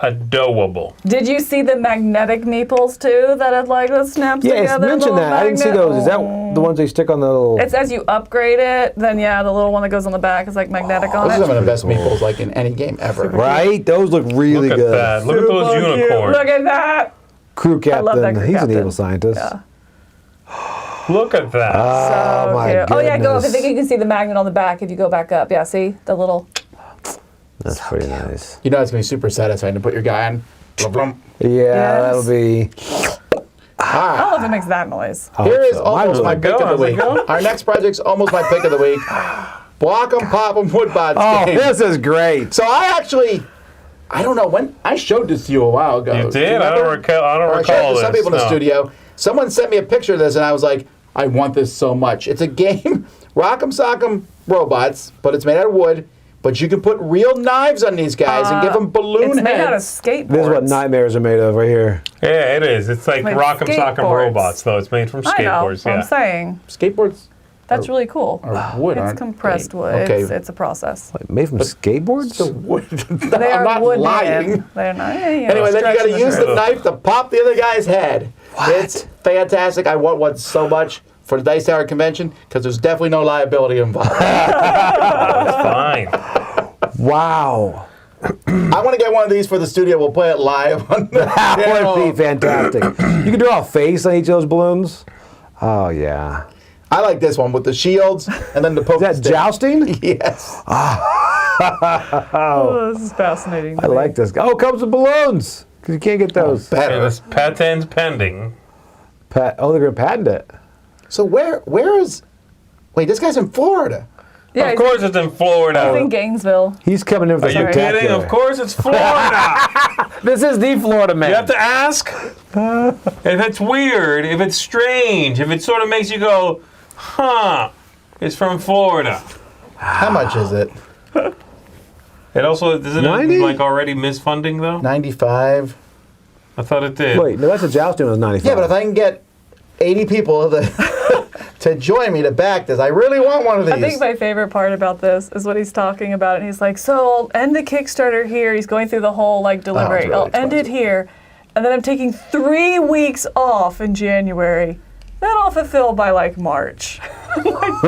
Adorable. Did you see the magnetic meeples too that had like the snaps Yeah, together? it's mentioned little that. I didn't see magnet? those. Is that the ones they stick on the little... It's as you upgrade it, then yeah, the little one that goes on the back is like magnetic on Those are some it. of the best meeples like in any game ever. Right? Those look really Look at good. that. Look at those Super cute. unicorns. Look at that. Crew love that captain. crew He's captain. an evil scientist. Yeah. Look at that. So my cute. Oh yeah, go up. I goodness. think you can see the magnet on the back if you go back up. Yeah, see the little. That's pretty nice. You know it's going to be super satisfying to put your guy on. Blum, blum. Yeah, Yes. that'll be... I don't know if it makes that noise. Here is so. almost my Mine pick was- of the How's it week. go? Our next project's almost my pick of the week. Block 'em, pop 'em, WoodBots Oh, game. this is great. So I don't know when I showed this to you a while ago. You Do you did? I don't remember? recall. I don't Or I showed it recall to some this. people in the no. studio. Someone sent me a picture of this, and I was like, I want this so much. It's a game, Rock'em Sock'em Robots, but it's made out of wood. But you can put real knives on these guys and give them balloon It's made out of heads. skateboards. This is what nightmares are made of right here. Yeah, it is. It's like Made Rock'em Sock'em skateboards. Robots, though. It's made from I know. skateboards. What Yeah. I'm saying. Skateboards That's really cool. are wood, It's aren't compressed they? wood. Okay. It's a process. Like made from skateboards? The wood. They I'm are not wood lying. man. They're not. Anyway, then you got to use the knife to pop the other guy's head. It's fantastic. I want one so much for the Dice Tower convention because there's definitely no liability involved. That's fine. Wow. I want to get one of these for the studio. We'll play it live on the That would channel. be fantastic. You can do a face on each of those balloons. Oh, yeah. I like this one with the shields and then the poke. Is that jousting? Yes. Oh, this is fascinating. I like this. Oh, it comes with balloons. Because you can't get those. And Better. this patent's pending. They're going to patent it. So where is? Wait, this guy's in Florida. Yeah, Of course it's in Florida. he's in Gainesville. He's coming in with Are a you kidding? spectacular. Of course it's Florida. This is the Florida man. You have to ask if it's weird, if it's strange, if it sort of makes you go, huh, it's from Florida. How much is it? It also, doesn't 90? it like already miss funding though? 95. I thought it did. Wait, no, that's a jousting one. 95. Yeah, but if I can get 80 people to join me to back this, I really want one of these. I think my favorite part about this is what he's talking about, and he's like, "So I'll end the Kickstarter here." He's going through the whole like delivery. really I'll end it expensive. here, and then I'm taking 3 weeks off in January. Then I'll fulfill by like March. Pretty good.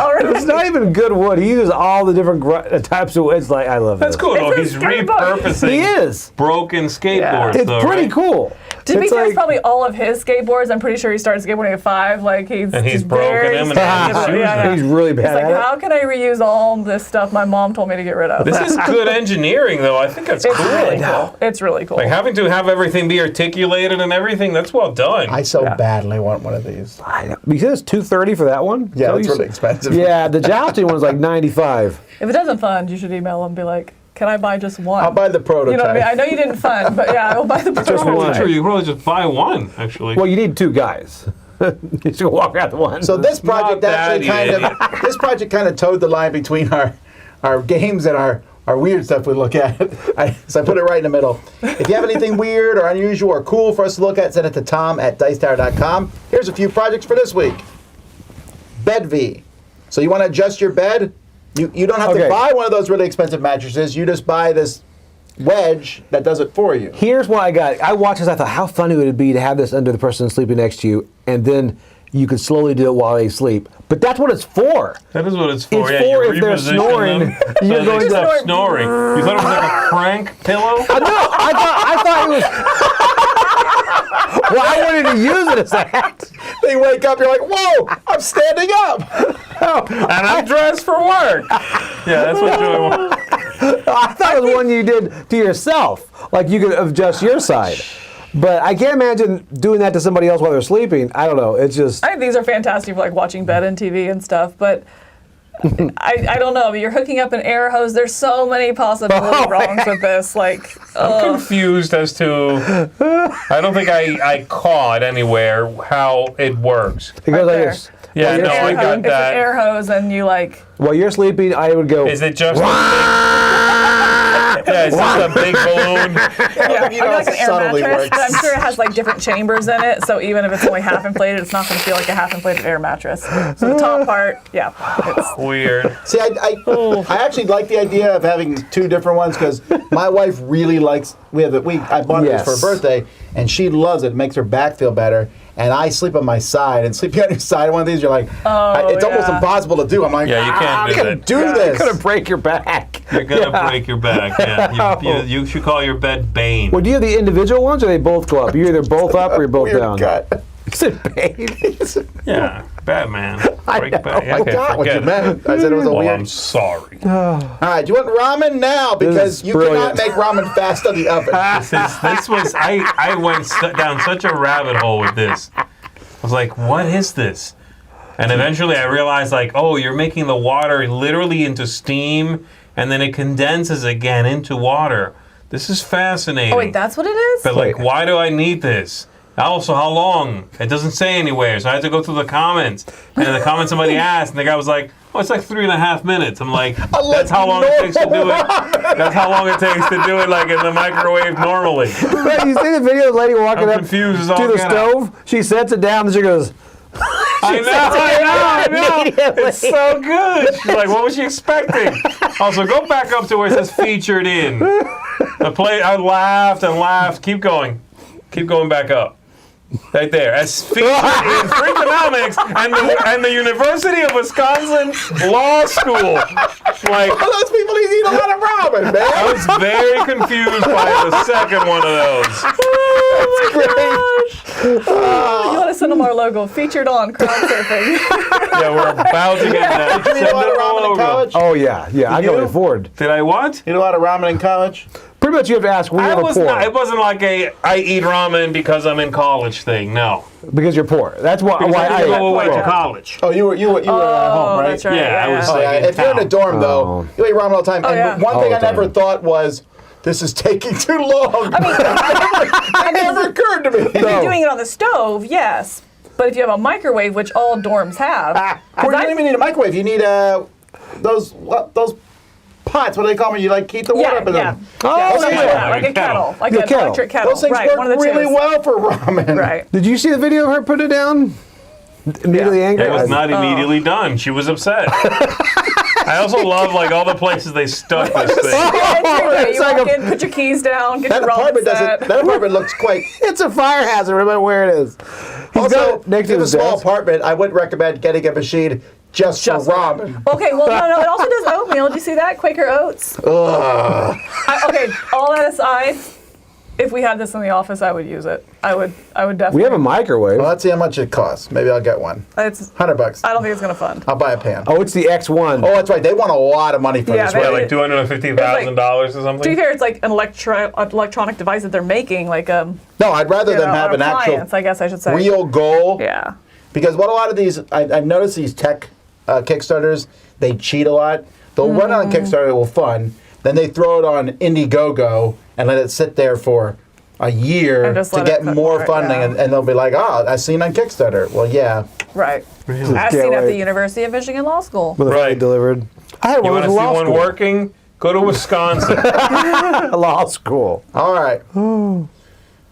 All right. It's not even good wood. He uses all the different types of wood. It's like, I love That's this. cool though. It's a He's skateboard. repurposing He is. broken skateboards It's though, pretty right? cool. To be It's fair, it's like- probably all of his skateboards. I'm pretty sure he started skateboarding at 5. Like he's And he's broken very them and now he's skillful. using them. He's really bad It's like, at it. how can I reuse all this stuff my mom told me to get rid of? This is good engineering though. I think that's It's cool. really cool. It's really cool. Like having to have everything be articulated and everything, that's well done. I so badly want one of these. I know. You said it's $230 for that one? Yeah, So it's you really said- expensive. Yeah, the jousting one's like 95. If it doesn't fund, you should email him and be like, "Can I buy just one?" I'll buy the prototype. You know what I mean? I know you didn't fund, but yeah, I'll buy the prototype. one. Sure, you can probably just buy one, actually. Well, you need 2 guys. You should walk out the one. So this project Not actually that this project kind of towed the line between our games and our weird stuff we look at. So I put it right in the middle. If you have anything weird or unusual or cool for us to look at, send it to tom@dicetower.com. Here's a few projects for this week. Bedvee. So you want to adjust your bed? You don't have to Okay. buy one of those really expensive mattresses. You just buy this wedge that does it for you. Here's what I got. I watched this. I thought, how funny would it be to have this under the person sleeping next to you, and then you could slowly do it while they sleep. But that's what it's for. That is what it's for. It's yeah, for you if they're reposition snoring, them you're so going they to- stop snoring. You thought it was like a crank pillow? I thought it was. Well, I wanted to use it as that. They wake up, you're like, whoa, I'm standing up. And I'm dressed for work. Yeah, that's what Joey wants. I thought it was one you did to yourself, like you could adjust your side. But I can't imagine doing that to somebody else while they're sleeping. I don't know. It's just. I think these are fantastic for like watching bed and TV and stuff, but I don't know. You're hooking up an air hose. There's so many possibility wrongs with this. Like, I'm confused as to. I don't think I caught anywhere how it works. It goes like there. this. Yeah, While no, you're I sleeping- got it's that. an air hose, and you like. While you're sleeping, I would go. Is it just a big, yeah, it's just a big balloon? Yeah, You know, like an air subtly mattress, works. but I'm sure it has like different chambers in it. So even if it's only half inflated, it's not going to feel like a half inflated air mattress. So the top part, yeah, it's Weird. See, I actually like the idea of having 2 different ones because my wife really likes. I bought Yes. this for her birthday, and she loves it. It makes her back feel better. And I sleep on my side, and sleeping on your side, one of these, you're like, it's almost yeah. impossible to do. I'm like, Yeah, you can't I do can't that. do You're this. gonna break your back. You're gonna break your back. Yeah, you should call your bed Bane. Well, do you have the individual ones, or they both go up? You're either both up or you're both Weird down. gut. Is it pain? Yeah, Batman. Break know. back. I Okay, got what you forget it. meant. I said it was a Well, weird. I'm sorry. All right, do you want ramen now? Because is you brilliant. cannot make ramen fast on the oven. This was I went down such a rabbit hole with this. I was like, what is this? And eventually I realized, like, oh, you're making the water literally into steam, and then it condenses again into water. This is fascinating. Oh wait, that's what it is? But like, why do I need this? Also, how long? It doesn't say anywhere, so I had to go through the comments. And in the comments, somebody asked, and the guy was like, "Oh, it's like 3.5 minutes." I'm like, "That's how long it takes to do it. That's how long it takes to do it, like in the microwave normally." Right, you see the video of the lady walking I'm up confused as to all the get out. stove? She sets it down and she goes, I know. immediately. It's so good. She's like, what was she expecting? Also, go back up to where it says featured in. I laughed and laughed. Keep going. Keep going back up. Right there, as featured in Freakonomics and the University of Wisconsin Law School. Like, Those people eat a lot of ramen, man. I was very confused by the second one of those. You want to send them our logo, featured on Crowdsurfing. Yeah, we're about to get that. Did you eat a lot of ramen in college? Oh yeah, yeah. I can only afford. Did I what? You eat a lot of ramen in college? Pretty much, you have to ask. We have a poor It wasn't like I eat ramen because I'm in college thing. No. because you're poor. That's why. Because I didn't go away to well, college. Oh, you were at home, right? That's right. Yeah, I was Oh, yeah. like If you're in a dorm, though, you eat ramen all the time. Oh, and yeah. one All thing the I never time. thought was, this is taking too long. I mean, That never occurred to me. if you're doing it on the stove, yes. But if you have a microwave, which all dorms have, Or you don't even need a microwave. You need those pots. What do they call them? You like keep the water up in them. Like a kettle, like Yeah, an kettle. electric kettle. Those things right, work one of the really twos. well for ramen. Right. Did you see the video of her putting it down? Immediately angry. It was not immediately done. She was upset. I also love like all the places they stuck this thing. You It's like walk a- in, put your keys down, get That your ramen apartment set. doesn't. That apartment looks quite. It's a fire hazard. Remember where it is. He's got Also, it next if to a his small desk. apartment, I would recommend getting a machine just for ramen. Okay, well, no, it also does oatmeal. Did you see that? Quaker Oats. Okay, all that aside, if we had this in the office, I would use it. I would definitely. We have a microwave. Well, let's see how much it costs. Maybe I'll get one. It's. $100. I don't think it's gonna fund. I'll buy a pan. Oh, it's the X1. Oh, that's right. They want a lot of money for Yeah, this. they- Right? Like $250,000 or something. To be fair, it's like an electronic device that they're making, like No, I'd rather them have an appliance, actual I guess I should say. real goal. Yeah. Because what a lot of these, I've noticed these tech Kickstarters, they cheat a lot. They'll run on Kickstarter, will fund, then they throw it on Indiegogo and let it sit there for a year And just to let get it cook more for it, funding, yeah. and they'll be like, oh, I seen on Kickstarter. Well, yeah. Right. As Can't seen at the wait. University of Michigan Law School. With a Right. fully delivered. I had You one want in to see law one school. working? Go to Wisconsin. Law school. All right.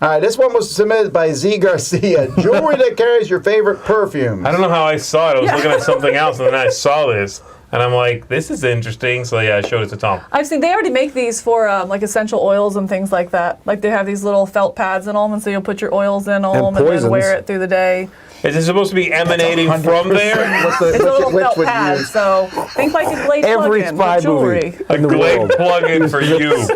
All right, this one was submitted by Z Garcia. Jewelry that carries your favorite perfumes. I don't know how I saw it. I was looking at something else, and then I saw this, and I'm like, "This is interesting." So yeah, I showed it to Tom. I've seen they already make these for like essential oils and things like that. Like they have these little felt pads in them, and so you'll put your oils in them and then poisons. wear it through the day. Is it supposed to be emanating from there? It's a little felt pad, so think like a Glade Every plug-in spy with jewelry. movie A in the Glade world. plug-in for you.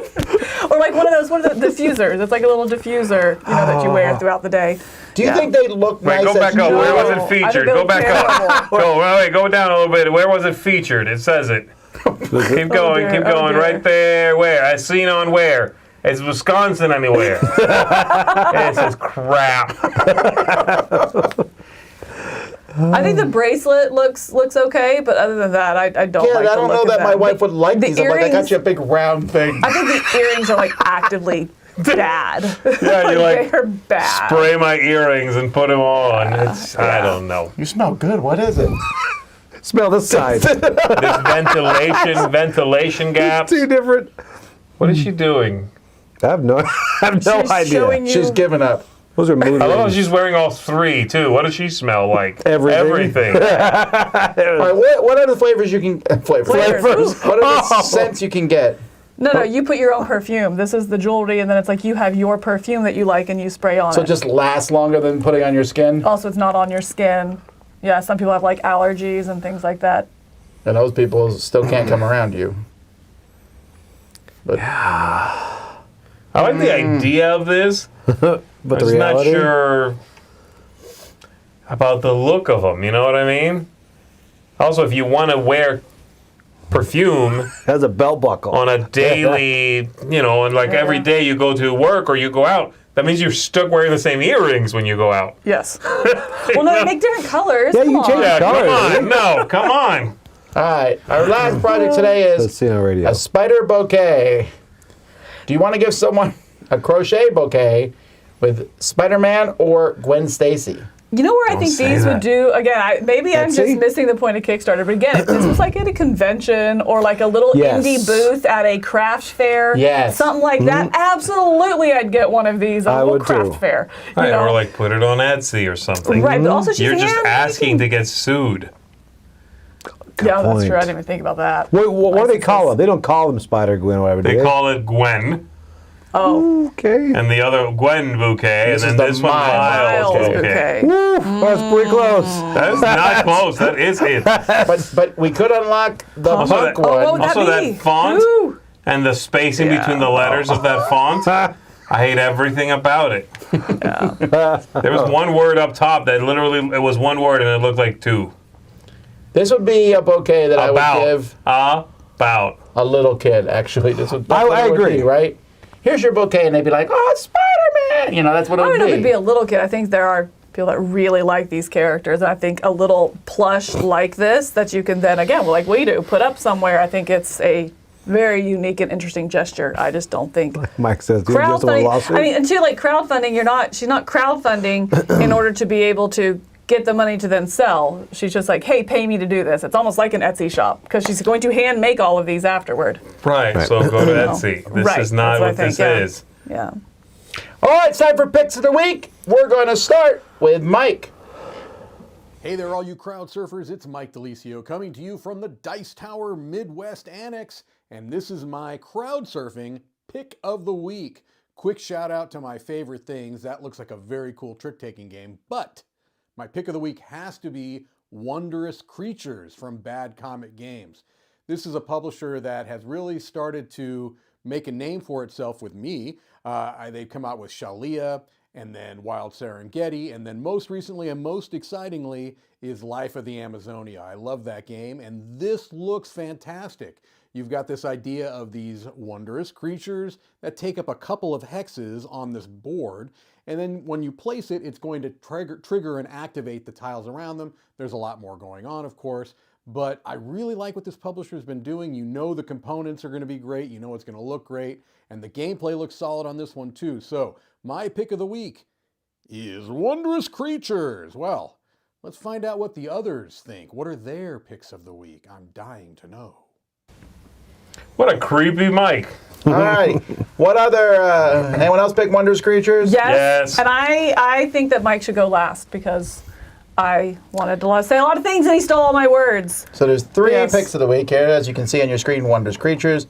Or like one of the diffusers. It's like a little diffuser, that you wear throughout the day. Do you think they look Wait, nice go as back up. Where was No, it I featured? think they Go look back up. terrible. Wait, go down a little bit. Where was it featured? It says it. Keep going, dear, keep oh going. dear. Right there. Where? I seen on where? It's Wisconsin anywhere. This is crap. I think the bracelet looks okay, but other than that, I don't Yeah, like I the don't look know of that my wife would like The these. I'm like, I got earrings- you a big round thing. I think the earrings are like actively bad. Yeah, you like they're bad. spray my earrings and put them on. It's, I don't know. You smell good. What is it? Smell this side. This ventilation gaps. Two different. What is she doing? I have no She's idea. showing you. She's giving up. Those are mood I love how rings. she's wearing all three too. What does she smell like? Everything. Everything. All right, what are the flavors you can Flavors. What are the scents you can get? No, you put your own perfume. This is the jewelry, and then it's like you have your perfume that you like and you spray on So it. it just lasts longer than putting on your skin? Also, it's not on your skin. Yeah, some people have like allergies and things like that. And those people still can't come around you. But I like the idea of this. But I'm the just not reality. sure about the look of them. You know what I mean? Also, if you want to wear perfume Has a belt buckle. on a daily, and like every day you go to work or you go out, that means you're stuck wearing the same earrings when you go out. Yes. Well, no, they make different colors. Yeah, Come you change on. Yeah, Color, come dude. on. No, come on. all right, our last project today Let's is see on radio. a spider bouquet. Do you want to give someone a crochet bouquet with Spider-Man or Gwen Stacy? You know where I think say these that. would do? Again, maybe I'm Etsy? just missing the point of Kickstarter. But again, if this was like at a convention or like a little Yes. indie booth at a craft fair, Yes. something like that, absolutely I'd get one of these at I a little would craft too. fair. You Right, know? or like put it on Etsy or something. Right, but also she's You're just hand-making. asking to get sued. Yeah, that's point. true. I didn't even think about that. What do they call Licenses. them? They don't call them Spider Gwen or whatever. do They call it Gwen. Oh, Okay. and the other Gwen Bouquet, This and is then the this one Miles Miles Bouquet. Woo, that's pretty close. That is not close. That is it. But we could unlock the Also punk that- one. what would that Also, be? that font Ooh. and the spacing Yeah. between the letters of that font, I hate everything about it. There was one word up top that literally, it was one word and it looked like two. This would be a bouquet that I would give About. a little kid, actually. This would, I that's what it would agree. be, right? Here's your bouquet, and they'd be like, oh, it's Spider-Man! You know, that's what it I would don't know if be. it'd be a little kid. I think there are people that really like these characters. And I think a little plush like this that you can then, again, like we do, put up somewhere. I think it's a very unique and interesting gesture. I just don't think Mike says, "Do you just want a crowdfunding. lawsuit?" I mean, and too, like crowdfunding, she's not crowdfunding in order to be able to get the money to then sell. She's just like, hey, pay me to do this. It's almost like an Etsy shop because she's going to hand make all of these afterward. Right, so go to Etsy. This Right, is not that's what what I this think, yeah. is. Yeah. All right, it's time for Picks of the Week. We're going to start with Mike. Hey there, all you crowd surfers. It's Mike DeLisio coming to you from the Dice Tower Midwest Annex, and this is my crowd surfing pick of the week. Quick shout out to my favorite things. That looks like a very cool trick-taking game, but my pick of the week has to be Wondrous Creatures from Bad Comet Games. This is a publisher that has really started to make a name for itself with me. They've come out with Shalia, and then Wild Serengeti, and then most recently and most excitingly is Life of the Amazonia. I love that game, and this looks fantastic. You've got this idea of these wondrous creatures that take up a couple of hexes on this board, and then when you place it, it's going to trigger and activate the tiles around them. There's a lot more going on, of course, but I really like what this publisher's been doing. You know the components are going to be great, you know it's going to look great, and the gameplay looks solid on this one too. So my pick of the week is Wondrous Creatures. Well, let's find out what the others think. What are their picks of the week? I'm dying to know. What a creepy Mike. All right. What other, anyone else pick Wondrous Creatures? Yes. Yes. And I think that Mike should go last because I wanted to say a lot of things and he stole all my words. So there's three Yes. picks of the week here. As you can see on your screen, Wondrous Creatures.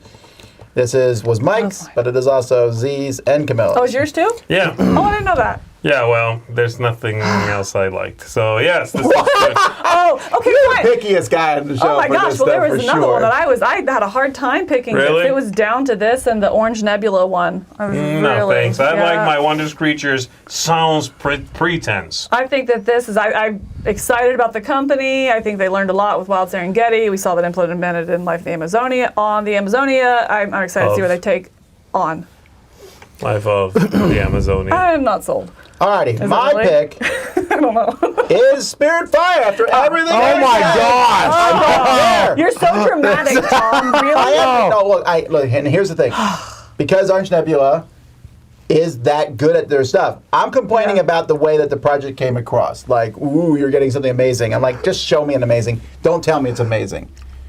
This was Mike's, mine. but it is also Z's and Camilla's. Oh, is yours too? Yeah. Oh, I didn't know that. Yeah, well, there's nothing else I liked. So, yes, this is good. Oh, okay, fine. Pickiest guy on the show. Oh my for gosh! this Well, there stuff, was for another one sure. that I had a hard time picking. Really? It was down to this and the Orange Nebula one. I was No, really, thanks. I yeah. like my Wondrous Creatures sounds pretense. I think that this is. I'm excited about the company. I think they learned a lot with Wild Serengeti. We saw that implemented in Life of the Amazonia. On the Amazonia, I'm excited to see where they take on. Life of the Amazonia. I'm not sold. Alrighty, it my really? pick I don't know. is Spirit Fire after everything. Oh my gosh! You're so dramatic, Tom. Really? I am. No, look, and here's the thing. Because Orange Nebula is that good at their stuff, I'm complaining Yeah. about the way that the project came across. Like, ooh, you're getting something amazing. I'm like, just show me an amazing. Don't tell me it's amazing.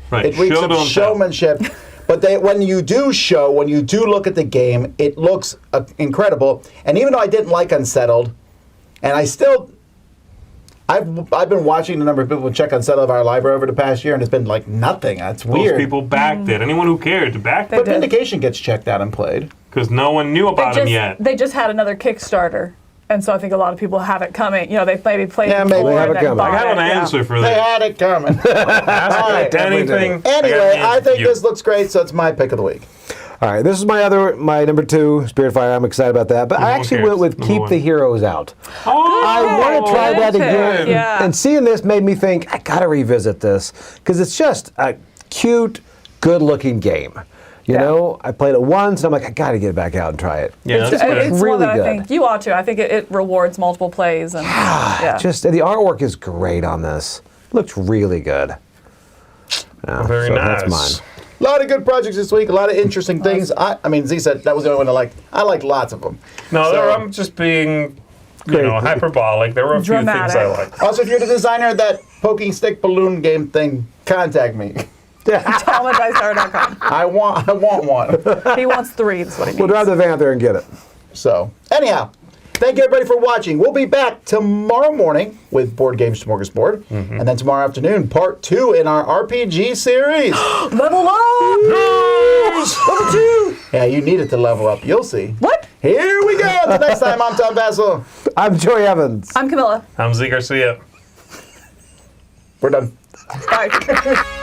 Right. It reeks Show, of don't tell. showmanship. But when you do look at the game, it looks incredible. And even though I didn't like Unsettled, and I've been watching the number of people check Unsettled of our library over the past year, and it's been like nothing. That's Those weird. people backed it. Anyone who cared backed But it did. Vindication gets checked out and played. because no one knew about him yet. They just had another Kickstarter. And so I think a lot of people have it coming. You know, they maybe played Yeah, it maybe before they have and it then coming. bought I have it, an yeah. answer for They this. had it coming. Ask Alright, me anything. Anyway, I think you. this looks great, so it's my pick of the week. All right, this is my number 2, Spirit Fire. I'm excited about that. But I one actually cares? went with Number Keep one. the Heroes Out. Oh, I want to try that good again. pick, yeah. And seeing this made me think, I got to revisit this because it's just a cute, good-looking game. You know, I played it once, and I'm like, I got to get back out and try it. Yeah, that's good. It's Really one that good. I think you ought to. I think it rewards multiple plays. And yeah. Just the artwork is great on this. Looks really good. Yeah, Very so nice. That's mine. A lot of good projects this week, a lot of interesting things. I mean, Z said that was the only one I liked. I liked lots of them. No, So- I'm just being, hyperbolic. There were a few things Dramatic. I liked. Also, if you're the designer of that poking stick balloon game thing, contact me. Tom@dicestar.com. I want one. He wants 3. That's what he We'll means. drive the van there and get it. So, anyhow, Thank you, everybody, for watching. We'll be back tomorrow morning with Board Games Smorgasbord. And then tomorrow afternoon, part 2 in our RPG series. Level up! Level 2! Yeah, you need it to level up. You'll see. What? Here we go. Until next time, I'm Tom Vassell. I'm Joey Evans. I'm Camilla. I'm Z Garcia. We're done. Bye.